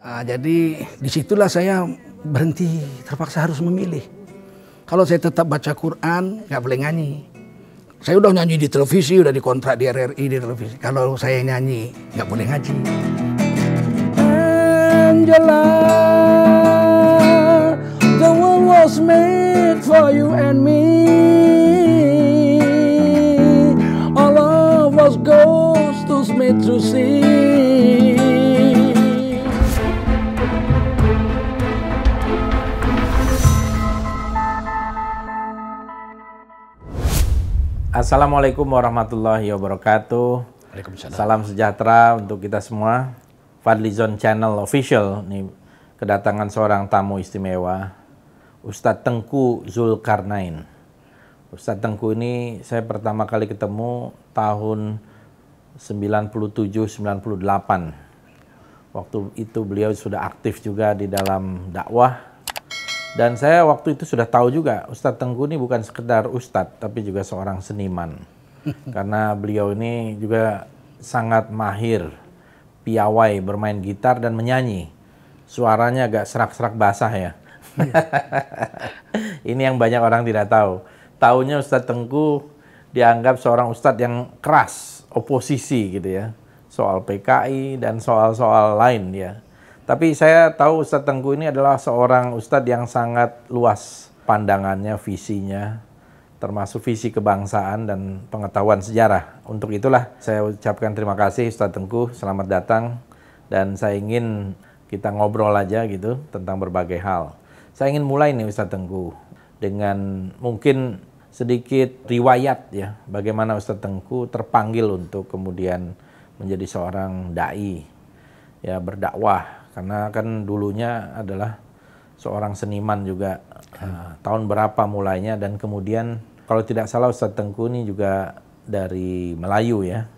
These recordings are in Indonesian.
Jadi disitulah saya berhenti, terpaksa harus memilih. Kalau saya tetap baca Quran, nggak boleh nyanyi. Saya udah nyanyi di televisi, udah dikontrak di RRI di televisi. Kalau saya nyanyi, nggak boleh ngaji. Angela, the world was made for you and me. All of us ghosts made to see. Assalamualaikum warahmatullahi wabarakatuh. Waalaikumsalam. Salam sejahtera untuk kita semua. Fadlizon Channel Official nih kedatangan seorang tamu istimewa, Ustadz Tengku Zulkarnain. Ustadz Tengku ini saya pertama kali ketemu tahun 97-98. Waktu itu beliau sudah aktif juga di dalam dakwah. Dan saya waktu itu sudah tahu juga Ustadz Tengku ini bukan sekedar Ustadz, tapi juga seorang seniman. Karena beliau ini juga sangat mahir, piawai bermain gitar dan menyanyi. Suaranya agak serak-serak basah ya. Ini yang banyak orang tidak tahu. Taunya Ustadz Tengku dianggap seorang Ustadz yang keras, oposisi gitu ya. Soal PKI dan soal-soal lain ya. Tapi saya tahu Ustadz Tengku ini adalah seorang Ustadz yang sangat luas pandangannya, visinya, termasuk visi kebangsaan dan pengetahuan sejarah. Untuk itulah saya ucapkan terima kasih Ustadz Tengku, selamat datang. Dan saya ingin kita ngobrol aja gitu tentang berbagai hal. Saya ingin mulai nih Ustadz Tengku dengan mungkin sedikit riwayat ya, bagaimana Ustadz Tengku terpanggil untuk kemudian menjadi seorang da'i, ya berdakwah. Karena kan dulunya adalah seorang seniman juga. Tahun berapa mulainya dan kemudian kalau tidak salah Ustadz Tengku ini juga dari Melayu ya.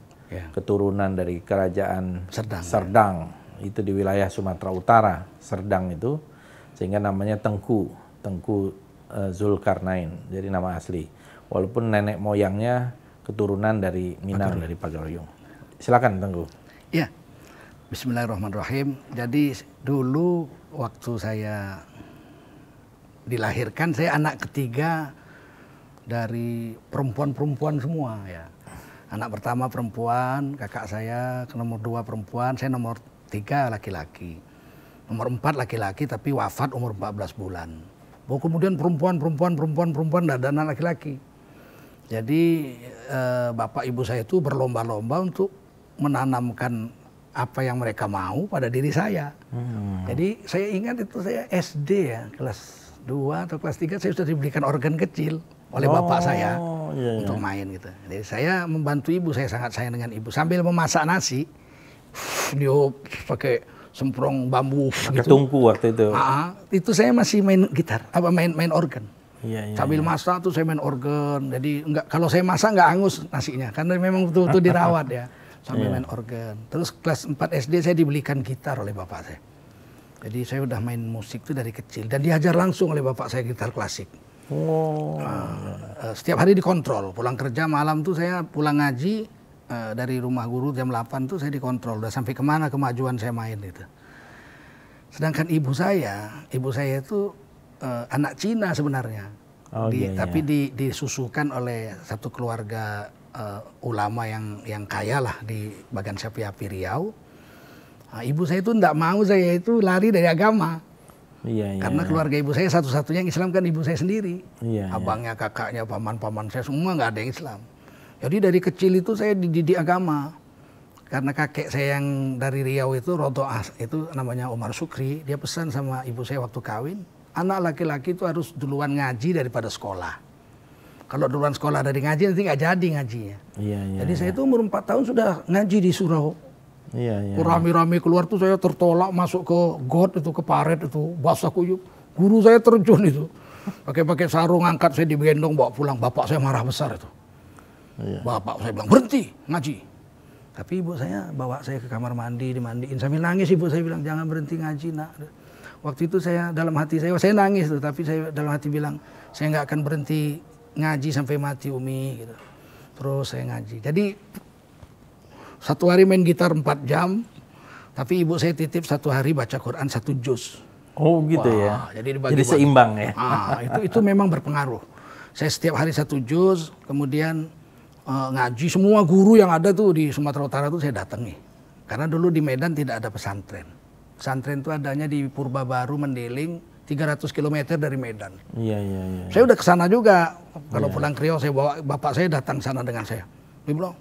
Keturunan dari kerajaan Serdang. Itu di wilayah Sumatera Utara, Serdang itu. Sehingga namanya Tengku Zulkarnain, jadi nama asli. Walaupun nenek moyangnya keturunan dari Minang, dari Pagaroyong. Silakan Tengku. Iya. Bismillahirrahmanirrahim. Jadi dulu waktu saya dilahirkan, saya anak ketiga dari perempuan-perempuan semua ya. Anak pertama perempuan, kakak saya, nomor 2 perempuan, saya nomor 3 laki-laki. Nomor 4 laki-laki tapi wafat umur 14 bulan. Kemudian perempuan, dan anak laki-laki. Jadi bapak ibu saya itu berlomba-lomba untuk menanamkan apa yang mereka mau pada diri saya. Jadi saya ingat itu saya SD ya, kelas 2 atau kelas 3 saya sudah dibelikan organ kecil oleh bapak saya untuk main gitu. Jadi saya membantu ibu, saya sangat sayang dengan ibu. Sambil memasak nasi, dia pakai semprong bambu gitu. Tungku waktu itu. Itu saya masih main gitar, main organ. Sambil masak tuh saya main organ. Jadi kalau saya masak nggak angus nasinya, karena memang betul-betul dirawat ya. Sambil main organ. Terus kelas 4 SD saya dibelikan gitar oleh bapak saya. Jadi saya udah main musik tuh dari kecil. Dan diajar langsung oleh bapak saya gitar klasik. Setiap hari dikontrol. Pulang kerja malam tuh saya pulang ngaji. Dari rumah guru jam 8 tuh saya dikontrol. Udah sampai kemana kemajuan saya main gitu. Sedangkan ibu saya itu anak Cina sebenarnya. Tapi disusukan oleh satu keluarga ulama yang kaya lah di Bagan Sapi Api Riau. Ibu saya itu tidak mau saya itu lari dari agama. Karena keluarga ibu saya satu-satunya yang Islam kan ibu saya sendiri. Abangnya, kakaknya, paman-paman saya semua nggak ada yang Islam. Jadi dari kecil itu saya dididik agama. Karena kakek saya yang dari Riau itu Roto'as, itu namanya Umar Sukri. Dia pesan sama ibu saya waktu kawin, anak laki-laki itu harus duluan ngaji daripada sekolah. Kalau duluan sekolah dari ngaji nanti nggak jadi ngajinya. Jadi saya itu umur 4 tahun sudah ngaji di surau. Rame-rame keluar tuh saya tertolak masuk ke got itu, ke paret itu, basah kuyup. Guru saya terjun itu. Pakai sarung angkat saya digendong bawa pulang. Bapak saya marah besar itu. Bapak saya bilang berhenti ngaji. Tapi ibu saya bawa saya ke kamar mandi, dimandiin sambil nangis. Ibu saya bilang jangan berhenti ngaji nak. Waktu itu saya dalam hati saya nangis tuh, tapi saya dalam hati bilang saya nggak akan berhenti ngaji sampai mati Umi gitu. Terus saya ngaji. Jadi satu hari main gitar 4 jam, Tapi ibu saya titip satu hari baca Quran 1 juz. Oh gitu ya. Jadi seimbang ya. Itu memang berpengaruh. Saya setiap hari 1 juz, kemudian ngaji semua guru yang ada tuh di Sumatera Utara tuh saya datangi. Karena dulu di Medan tidak ada pesantren. Pesantren itu adanya di Purba Baru, Mendeling, 300 km dari Medan. Iya. Saya udah kesana juga. Kalau pulang ke Riau, saya bawa bapak saya datang sana dengan saya. Dia bilang,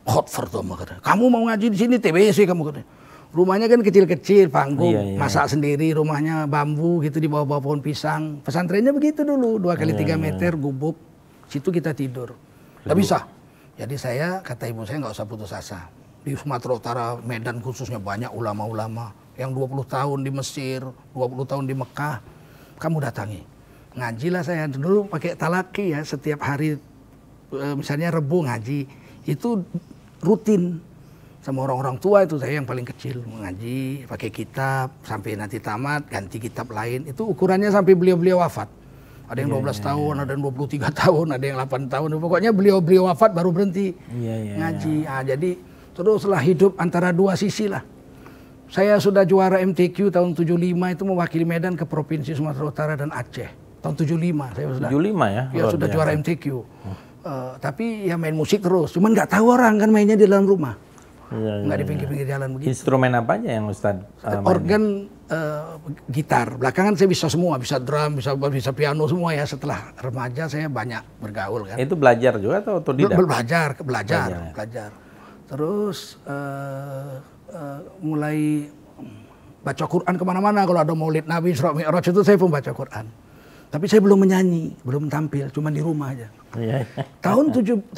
Hotford katanya. Kamu mau ngaji di sini TBC kamu katanya. Rumahnya kan kecil-kecil, panggung, masak sendiri, rumahnya bambu gitu di bawah pohon pisang. Pesantrennya begitu dulu, 2 kali 3 meter, gubuk. Situ kita tidur. Nggak bisa. Jadi saya, kata ibu saya, nggak usah putus asa. Di Sumatera Utara, Medan khususnya banyak ulama-ulama. Yang 20 tahun di Mesir, 20 tahun di Mekah. Kamu datangi. Ngajilah saya. Dulu pakai talaki ya, setiap hari, misalnya Rebu ngaji. Itu rutin. Sama orang-orang tua itu, saya yang paling kecil. Mengaji, pakai kitab, sampai nanti tamat, ganti kitab lain. Itu ukurannya sampai beliau-beliau wafat. Ada yang 12 tahun, ada yang 23 tahun, ada yang 8 tahun. Pokoknya beliau wafat baru berhenti ngaji. Nah, jadi teruslah hidup antara dua sisi lah. Saya sudah juara MTQ tahun 75 itu mewakili Medan ke Provinsi Sumatera Utara dan Aceh. Tahun 75 saya sudah. 75 ya? Ya sudah juara MTQ. Tapi ya main musik terus. Cuman nggak tahu orang kan mainnya di dalam rumah. Nggak di pinggir-pinggir jalan begitu. Instrumen apa aja yang Ustadz organ, gitar. Belakangan saya bisa semua, bisa drum, bisa piano semua ya. Setelah remaja saya banyak bergaul kan. Itu belajar juga atau otodidak? Belajar. Terus mulai baca Quran kemana-mana. Kalau ada Maulid Nabi, Isra Mi'raj itu saya pun baca Quran. Tapi saya belum menyanyi, belum tampil, cuma di rumah aja. Tahun 80,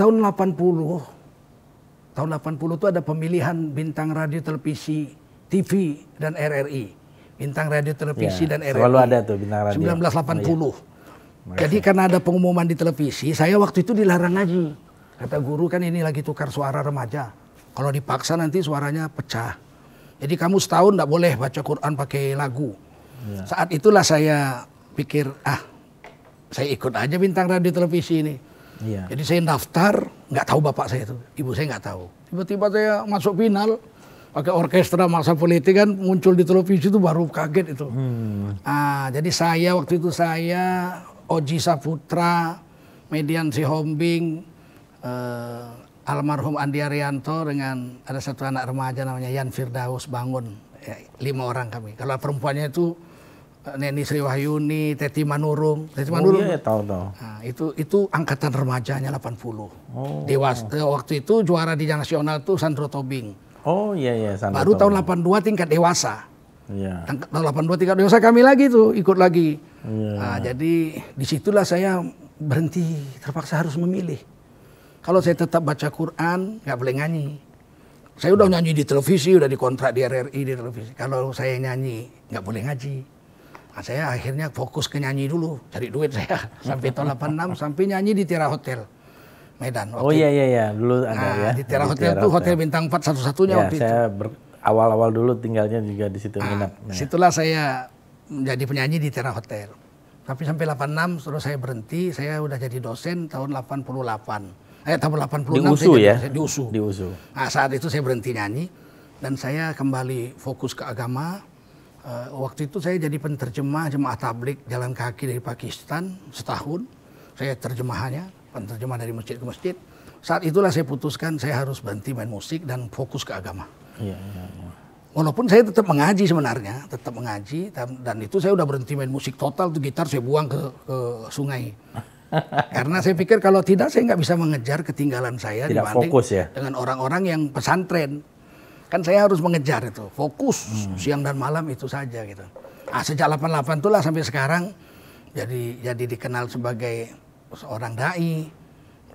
tahun 80 itu ada pemilihan bintang radio, televisi, TV dan RRI. Bintang radio, televisi dan RRI. Selalu ada tuh bintang radio. 1980. Jadi karena ada pengumuman di televisi, saya waktu itu dilarang ngaji. Kata guru kan ini lagi tukar suara remaja. Kalau dipaksa nanti suaranya pecah. Jadi kamu setahun nggak boleh baca Quran pakai lagu. Saat itulah saya pikir, saya ikut aja bintang radio televisi ini. Jadi saya daftar, nggak tahu bapak saya itu, ibu saya nggak tahu. Tiba-tiba saya masuk final, pakai orkestra Maksa Politik kan muncul di televisi itu baru kaget itu. Jadi saya waktu itu Oji Saputra, Median Sihombing, almarhum Andi Arianto dengan ada satu anak remaja namanya Yan Firdaus Bangun, 5 orang kami. Kalau perempuannya itu Neni Sri Wahyuni, Teti Manurung. Tahu. Nah, itu angkatan remajanya 80. Dewasa. Waktu itu juara di nasional tuh Sandro Tobing. Sandro Baru tahun 82 tingkat dewasa. Tahun 82 tingkat dewasa kami lagi tuh ikut lagi. Jadi disitulah saya berhenti, terpaksa harus memilih. Kalau saya tetap baca Quran, nggak boleh nyanyi. Saya udah nyanyi di televisi, udah dikontrak di RRI di televisi. Kalau saya nyanyi, nggak boleh ngaji. Saya akhirnya fokus ke nyanyi dulu, cari duit saya sampai tahun 86 sampai nyanyi di Tiara Hotel Medan. Dulu ada ya. Di Tiara Hotel itu hotel bintang 4 satu-satunya waktu itu. Saya awal-awal dulu tinggalnya juga di situ nginap. Situlah saya menjadi penyanyi di Tiara Hotel. Tapi sampai 86 terus saya berhenti, saya udah jadi dosen tahun 88. Tahun 86 di USU ya? Di USU. Nah, saat itu saya berhenti nyanyi dan saya kembali fokus ke agama. Waktu itu saya jadi penterjemah jemaah tabligh jalan kaki dari Pakistan setahun. Saya terjemahannya, penterjemah dari masjid ke masjid. Saat itulah saya putuskan saya harus berhenti main musik dan fokus ke agama. Walaupun saya tetap mengaji sebenarnya, dan itu saya udah berhenti main musik total, tuh gitar saya buang ke sungai. Karena saya pikir kalau tidak saya nggak bisa mengejar ketinggalan saya dibanding dengan orang-orang yang pesantren. Kan saya harus mengejar itu, fokus siang dan malam itu saja gitu. Sejak 88 itulah sampai sekarang jadi dikenal sebagai seorang dai,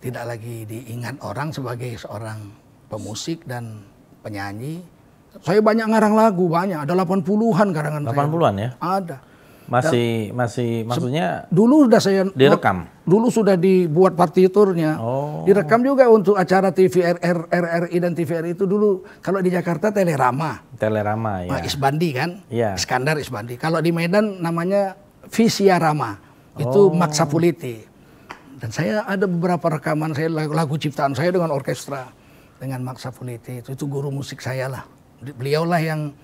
tidak lagi diingat orang sebagai seorang pemusik dan penyanyi. Saya banyak ngarang lagu, banyak, ada 80-an karangan 80-an ya? Ada. Masih maksudnya dulu sudah saya direkam. Dulu sudah dibuat partiturnya. Direkam juga untuk acara RRI dan TVRI itu dulu. Kalau di Jakarta Telerama ya. Isbandi kan? Iskandar Isbandi. Kalau di Medan namanya Visiarama. Itu Maksa Politik. Dan saya ada beberapa rekaman saya lagu ciptaan saya dengan orkestra dengan Maksa Politik. Itu guru musik saya lah. Beliaulah yang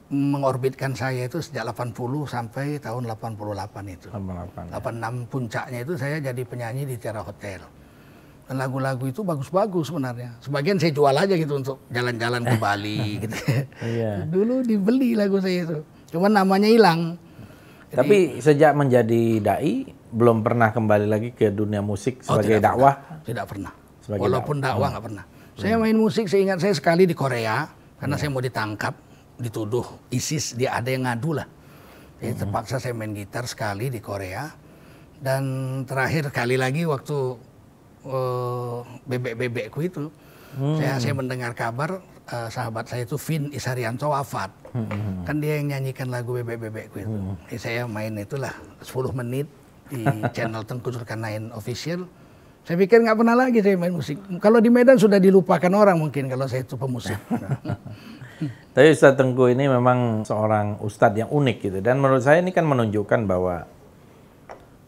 mengorbitkan saya itu sejak 80 sampai tahun 88 itu. 88. 86 puncaknya itu saya jadi penyanyi di Tiara Hotel. Dan lagu-lagu itu bagus-bagus sebenarnya. Sebagian saya jual aja gitu untuk jalan-jalan ke Bali gitu. Iya. Dulu dibeli lagu saya itu. Cuman namanya hilang. Tapi sejak menjadi dai belum pernah kembali lagi ke dunia musik sebagai dakwah. Tidak pernah. Sebagai Walaupun dakwah nggak pernah. Saya main musik, saya ingat saya sekali di Korea karena saya mau ditangkap, dituduh ISIS, dia ada yang ngadu lah. Jadi terpaksa saya main gitar sekali di Korea. Dan terakhir kali lagi waktu bebek-bebekku itu, saya mendengar kabar sahabat saya itu Vin Isarianto wafat. Kan dia yang nyanyikan lagu bebek-bebekku itu. Jadi saya main itulah 10 menit di channel Tengku Zulkarnain Official. Saya pikir nggak pernah lagi saya main musik. Kalau di Medan sudah dilupakan orang mungkin kalau saya itu pemusik. Tapi Ustadz Tengku ini memang seorang ustadz yang unik gitu. Dan menurut saya ini kan menunjukkan bahwa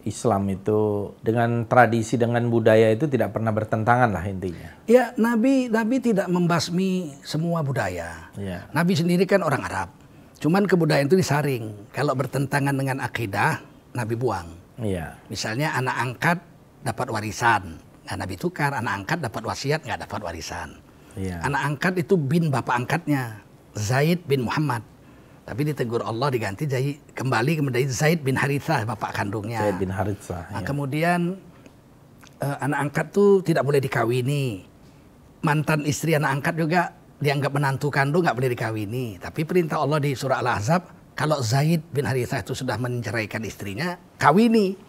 Islam itu dengan tradisi, dengan budaya itu tidak pernah bertentangan lah intinya. Ya, Nabi tidak membasmi semua budaya. Ya. Nabi sendiri kan orang Arab. Cuman kebudayaan itu disaring. Kalau bertentangan dengan akidah, Nabi buang. Iya. Misalnya anak angkat dapat warisan. Nah, Nabi tukar, anak angkat dapat wasiat, nggak dapat warisan. Iya. Anak angkat itu bin bapak angkatnya, Zaid bin Muhammad. Tapi ditegur Allah diganti jadi kembali menjadi Zaid bin Harithah bapak kandungnya. Zaid bin Harithah. Nah, Ya. kemudian anak angkat tuh tidak boleh dikawini. Mantan istri anak angkat juga dianggap menantu kandung nggak boleh dikawini. Tapi perintah Allah di surah Al-Ahzab kalau Zaid bin Harithah itu sudah menceraikan istrinya, kawini.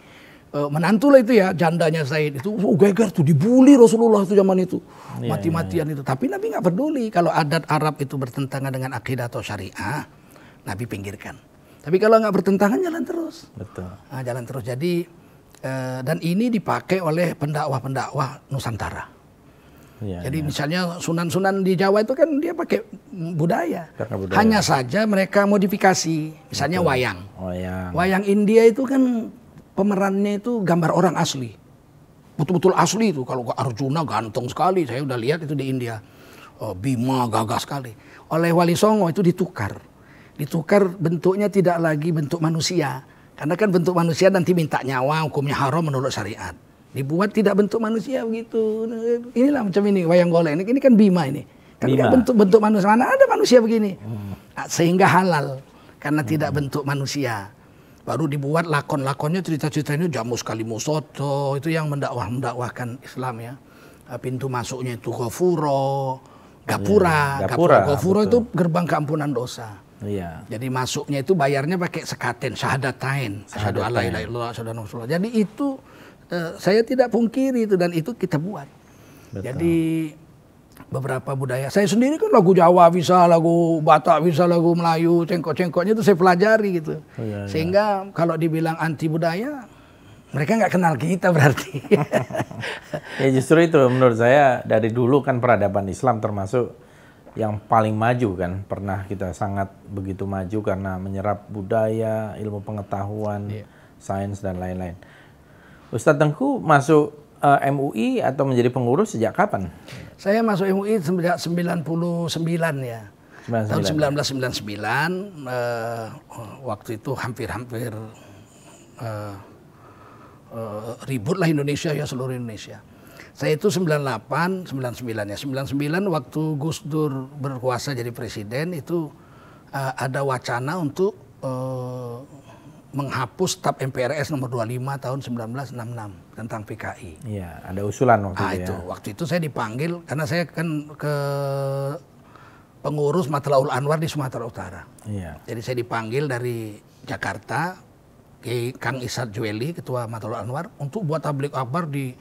Menantu lah itu ya, jandanya Zaid itu geger tuh dibully Rasulullah itu zaman itu. Mati-matian itu. Tapi Nabi nggak peduli kalau adat Arab itu bertentangan dengan akidah atau syariah. Nabi pinggirkan. Tapi kalau nggak bertentangan jalan terus. Betul. Nah, jalan terus. Jadi dan ini dipakai oleh pendakwah-pendakwah Nusantara. Ya, Jadi misalnya sunan-sunan di Jawa itu kan dia pakai budaya. budaya. Hanya saja mereka modifikasi. Misalnya wayang. Wayang. Wayang India itu kan pemerannya itu gambar orang asli. Betul-betul asli itu. Kalau Arjuna ganteng sekali. Saya udah lihat itu di India. Bima gagah sekali. Oleh Wali Songo itu ditukar. Ditukar bentuknya tidak lagi bentuk manusia. Karena kan bentuk manusia nanti minta nyawa, hukumnya haram menurut syariat. Dibuat tidak bentuk manusia begitu. Inilah macam ini wayang golek. Ini kan Bima ini. Kan bentuk manusia. Mana ada manusia begini. Sehingga halal. Karena tidak bentuk manusia. Baru dibuat lakon-lakonnya, cerita-ceritanya Jamus Kalimosoto. Itu yang mendakwahkan Islam ya. Pintu masuknya itu Ghafuro, Gapura. Ghafuro itu gerbang keampunan dosa. Iya. Jadi masuknya itu bayarnya pakai sekaten, syahadatain, asyhadu alla ilaha illallah, asyhadu anna rasulullah. Jadi itu saya tidak pungkiri itu dan itu kita buat. Betul. Jadi beberapa budaya. Saya sendiri kan lagu Jawa bisa, lagu Batak bisa, lagu Melayu, cengkok-cengkoknya itu saya pelajari gitu. Sehingga kalau dibilang anti budaya, mereka nggak kenal kita berarti. Ya justru itu menurut saya dari dulu kan peradaban Islam termasuk yang paling maju kan, pernah kita sangat begitu maju karena menyerap budaya, ilmu pengetahuan, sains dan lain-lain. Ustadz Tengku masuk MUI atau menjadi pengurus sejak kapan? Saya masuk MUI sejak 99 ya. 99. Tahun 1999 waktu itu hampir ribut lah Indonesia ya, seluruh Indonesia. Saya itu 98, 99 ya. 99 waktu Gus Dur berkuasa jadi presiden itu ada wacana untuk menghapus TAP MPRS nomor 25 tahun 1966 tentang PKI. Iya, ada usulan waktu itu. Waktu itu saya dipanggil karena saya kan ke pengurus Matlaul Anwar di Sumatera Utara. Iya. Jadi saya dipanggil dari Jakarta ke Kang Ishak Jueli, ketua Matlaul Anwar, untuk buat tablik akbar di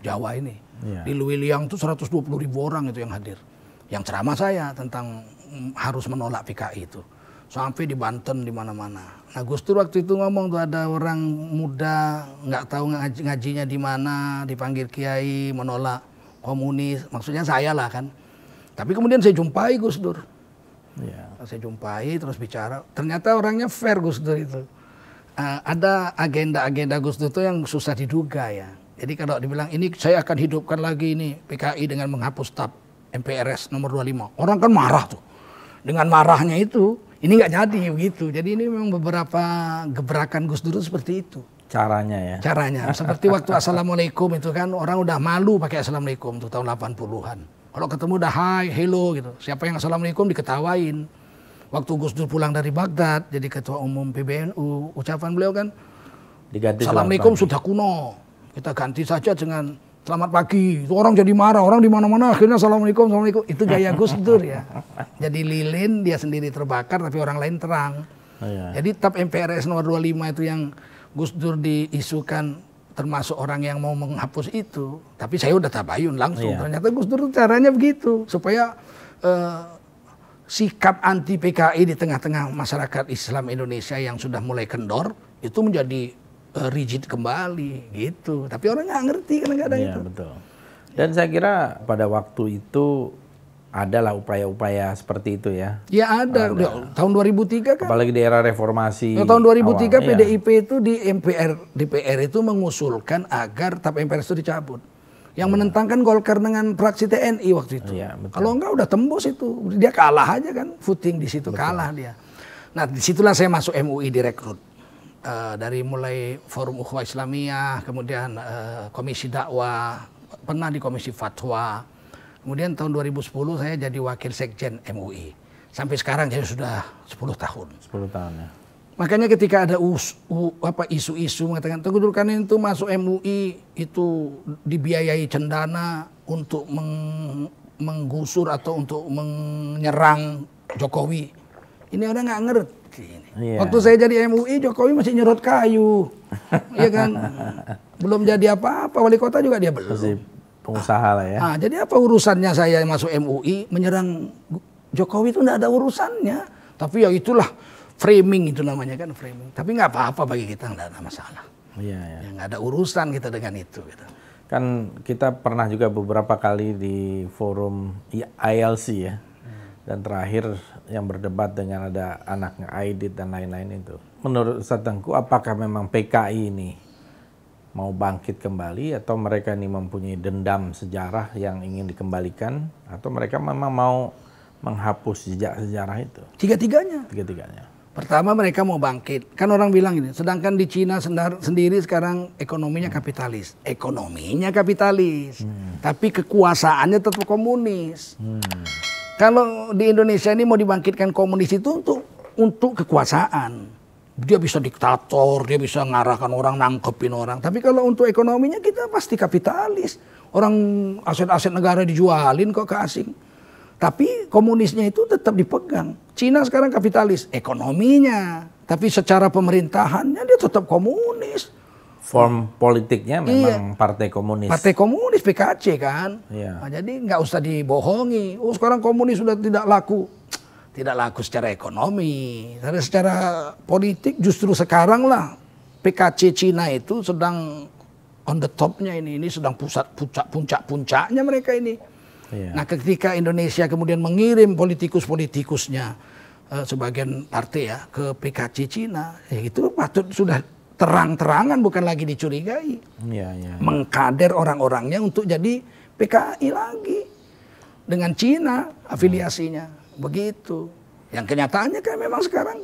Jawa ini. Di Luwiliang itu 120.000 orang itu yang hadir. Yang ceramah saya tentang harus menolak PKI itu. Sampai di Banten di mana-mana. Nah, Gus Dur waktu itu ngomong tuh ada orang muda nggak tahu ngajinya di mana, dipanggil kiai menolak komunis. Maksudnya saya lah kan. Tapi kemudian saya jumpai Gus Dur. Saya jumpai terus bicara. Ternyata orangnya fair Gus Dur itu. Ada agenda-agenda Gus Dur itu yang susah diduga ya. Jadi kalau dibilang ini saya akan hidupkan lagi ini PKI dengan menghapus TAP MPRS nomor 25. Orang kan marah tuh. Dengan marahnya itu, ini nggak jadi begitu. Jadi ini memang beberapa gebrakan Gus Dur seperti itu. Caranya ya. Caranya. Seperti waktu Assalamualaikum itu kan orang udah malu pakai Assalamualaikum tuh tahun 80-an. Kalau ketemu udah hai, hello gitu. Siapa yang Assalamualaikum diketawain. Waktu Gus Dur pulang dari Baghdad jadi ketua umum PBNU, ucapan beliau kan Diganti Assalamualaikum sudah kuno. Kita ganti saja dengan selamat pagi. Itu orang jadi marah, orang di mana-mana akhirnya Assalamualaikum, Assalamualaikum. Itu gaya Gus Dur ya. Jadi lilin dia sendiri terbakar tapi orang lain terang. Oh, iya. Jadi TAP MPRS nomor 25 itu yang Gus Dur diisukan termasuk orang yang mau menghapus itu. Tapi saya udah tabayun langsung. Iya. Ternyata Gus Dur caranya begitu supaya sikap anti PKI di tengah-tengah masyarakat Islam Indonesia yang sudah mulai kendor itu menjadi rigid kembali gitu. Tapi orang nggak ngerti kadang-kadang Iya, itu. betul. Dan saya kira pada waktu itu adalah upaya-upaya seperti itu ya. Ya ada. Udah, tahun 2003 kan. Apalagi di era reformasi. Tahun 2003 awal, PDIP itu di DPR itu mengusulkan agar TAP MPRS itu dicabut. Yang menentangkan Golkar dengan fraksi TNI waktu itu. Iya, betul. Kalau enggak udah tembus itu. Dia kalah aja kan. Footing di situ kalah dia. Nah disitulah saya masuk MUI direkrut. Dari mulai Forum Ukhuwah Islamiyah, kemudian Komisi Dakwah, pernah di Komisi Fatwa. Kemudian tahun 2010 saya jadi wakil sekjen MUI. Sampai sekarang jadi sudah 10 tahun. 10 tahun ya. Makanya ketika ada isu-isu mengatakan Teguh Zulkarnain itu masuk MUI itu dibiayai cendana untuk menggusur atau untuk menyerang Jokowi. Ini orang nggak ngerti. Iya. Waktu saya jadi MUI Jokowi masih nyerot kayu, ya kan? Belum jadi apa-apa, wali kota juga dia belum. Masih pengusaha lah ya. Nah, jadi apa urusannya saya masuk MUI menyerang Jokowi itu nggak ada urusannya. Tapi ya itulah framing itu namanya kan framing. Tapi nggak apa-apa bagi kita, nggak ada masalah. Iya, ya. Ya, nggak ada urusan kita dengan itu. Gitu. Kan kita pernah juga beberapa kali di forum ILC ya. Dan terakhir yang berdebat dengan ada anaknya Aidit dan lain-lain itu. Menurut Ustaz Tengku, apakah memang PKI ini mau bangkit kembali atau mereka ini mempunyai dendam sejarah yang ingin dikembalikan atau mereka memang mau menghapus jejak sejarah itu? Tiga-tiganya. Tiga-tiganya. Pertama mereka mau bangkit. Kan orang bilang ini, sedangkan di Cina sendiri sekarang ekonominya kapitalis. Ekonominya kapitalis. Tapi kekuasaannya tetap komunis. Kalau di Indonesia ini mau dibangkitkan komunis itu untuk kekuasaan. Dia bisa diktator, dia bisa ngarahkan orang, nangkepin orang. Tapi kalau untuk ekonominya kita pasti kapitalis. Orang aset-aset negara dijualin kok ke asing. Tapi komunisnya itu tetap dipegang. Cina sekarang kapitalis, ekonominya. Tapi secara pemerintahannya dia tetap komunis. Form politiknya memang Partai Komunis. Partai Komunis PKC kan. Iya. Nah, jadi nggak usah dibohongi. Oh sekarang komunis sudah tidak laku. Tidak laku secara ekonomi. Tapi secara politik justru sekarang lah PKC Cina itu sedang on the top-nya ini. Ini sedang puncak-puncaknya mereka ini. Iya. Nah ketika Indonesia kemudian mengirim politikus-politikusnya sebagian partai ya ke PKC Cina. Ya itu patut sudah terang-terangan bukan lagi dicurigai. Iya, iya. Mengkader orang-orangnya untuk jadi PKI lagi. Dengan Cina afiliasinya. Begitu. Yang kenyataannya kan memang sekarang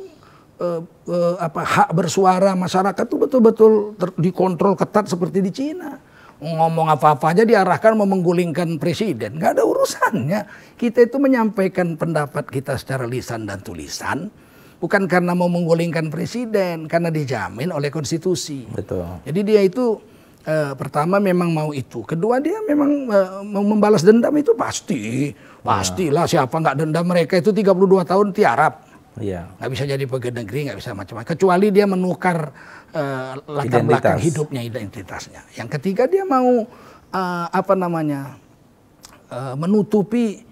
hak bersuara masyarakat itu betul-betul dikontrol ketat seperti di Cina. Ngomong apa-apa aja diarahkan mau menggulingkan presiden. Nggak ada urusannya. Kita itu menyampaikan pendapat kita secara lisan dan tulisan. Bukan karena mau menggulingkan presiden, karena dijamin oleh konstitusi. Betul. Jadi dia itu pertama memang mau itu. Kedua dia memang mau membalas dendam itu pasti. Pastilah siapa nggak dendam mereka itu 32 tahun tiarap. Iya. Nggak bisa jadi pegawai negeri, nggak bisa macam-macam. Kecuali dia menukar latar belakang hidupnya, identitasnya. Yang ketiga dia mau menutupi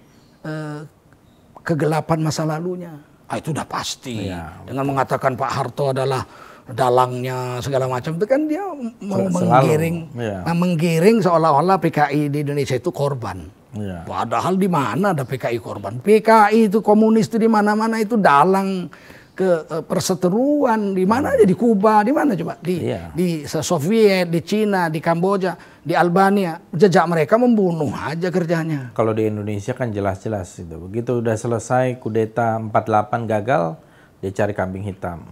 kegelapan masa lalunya. Itu udah pasti. Ya, dengan mengatakan Pak Harto adalah dalangnya segala macam itu kan dia mau menggiring, menggiring seolah-olah PKI di Indonesia itu korban. Ya. Padahal di mana ada PKI korban? PKI itu komunis itu di mana-mana itu dalang ke perseteruan di mana aja di Kuba, di mana coba di Soviet, di Cina, di Kamboja. Di Albania, jejak mereka membunuh aja kerjanya. Kalau di Indonesia kan jelas-jelas itu. Begitu udah selesai kudeta 48 gagal, dia cari kambing hitam.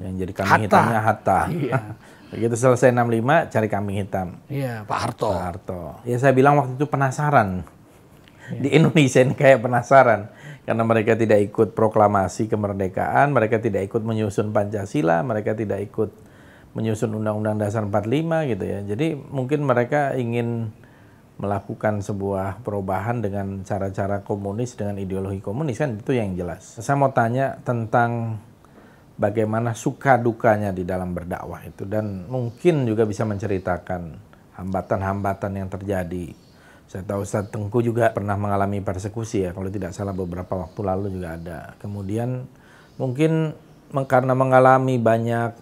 Yang jadi kambing hitamnya Hatta. Iya. Begitu selesai 65, cari kambing hitam. Iya, Pak Harto. Pak Harto. Ya saya bilang waktu itu penasaran. Di Indonesia ini kayak penasaran. Karena mereka tidak ikut proklamasi kemerdekaan, mereka tidak ikut menyusun Pancasila, mereka tidak ikut menyusun Undang-Undang Dasar 45 gitu ya. Jadi mungkin mereka ingin melakukan sebuah perubahan dengan cara-cara komunis, dengan ideologi komunis, kan itu yang jelas. Saya mau tanya tentang bagaimana suka dukanya di dalam berdakwah itu, dan mungkin juga bisa menceritakan hambatan-hambatan yang terjadi. Saya tahu Ustadz Tengku juga pernah mengalami persekusi ya, kalau tidak salah beberapa waktu lalu juga ada. Kemudian mungkin karena mengalami banyak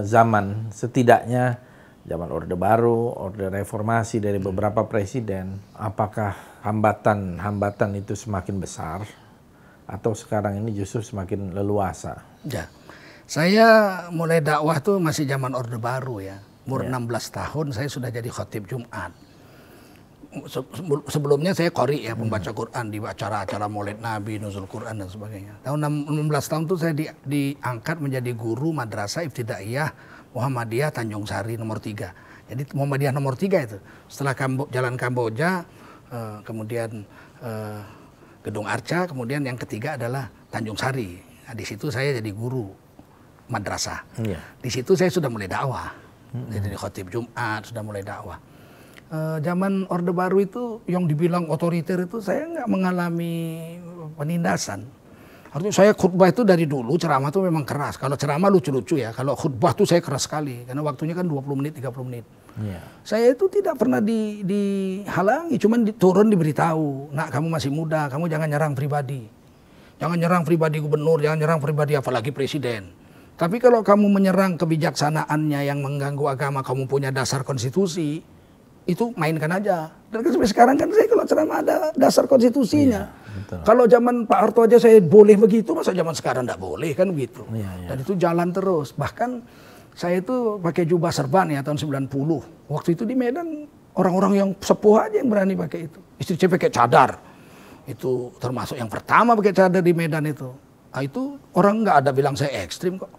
zaman, setidaknya zaman Orde Baru, Orde Reformasi dari beberapa presiden, apakah hambatan-hambatan itu semakin besar atau sekarang ini justru semakin leluasa? Ya, saya mulai dakwah tuh masih zaman Orde Baru ya. Umur 16 tahun saya sudah jadi khatib Jumat. Sebelumnya saya qori ya, pembaca Quran di acara-acara Maulid Nabi, Nuzul Quran dan sebagainya. Tahun 16 tahun itu saya diangkat menjadi guru madrasah Ibtidaiyah Muhammadiyah Tanjung Sari nomor 3. Jadi Muhammadiyah nomor 3 itu. Setelah Jalan Kamboja, kemudian Gedung Arca, kemudian yang ketiga adalah Tanjung Sari. Nah, di situ saya jadi guru madrasah. Di situ saya sudah mulai dakwah. Jadi khatib Jumat, sudah mulai dakwah. Zaman Orde Baru itu yang dibilang otoriter itu saya nggak mengalami penindasan. Artinya saya khutbah itu dari dulu ceramah itu memang keras. Kalau ceramah lucu-lucu ya. Kalau khutbah tuh saya keras sekali. Karena waktunya kan 20 menit, 30 menit. Saya itu tidak pernah dihalangi. Cuman turun diberitahu. Nak, kamu masih muda. Kamu jangan nyerang pribadi. Jangan nyerang pribadi gubernur. Jangan nyerang pribadi apalagi presiden. Tapi kalau kamu menyerang kebijaksanaannya yang mengganggu agama. Kamu punya dasar konstitusi. Itu mainkan aja. Dan sampai sekarang kan saya kalau ceramah ada dasar konstitusinya. Kalau zaman Pak Harto aja saya boleh begitu, masa zaman sekarang enggak boleh kan begitu. Dan itu jalan terus. Bahkan saya itu pakai jubah serban ya tahun 90. Waktu itu di Medan orang-orang yang sepuh aja yang berani pakai itu. Istri saya pakai cadar. Itu termasuk yang pertama pakai cadar di Medan itu. Nah, itu orang nggak ada bilang saya ekstrim kok.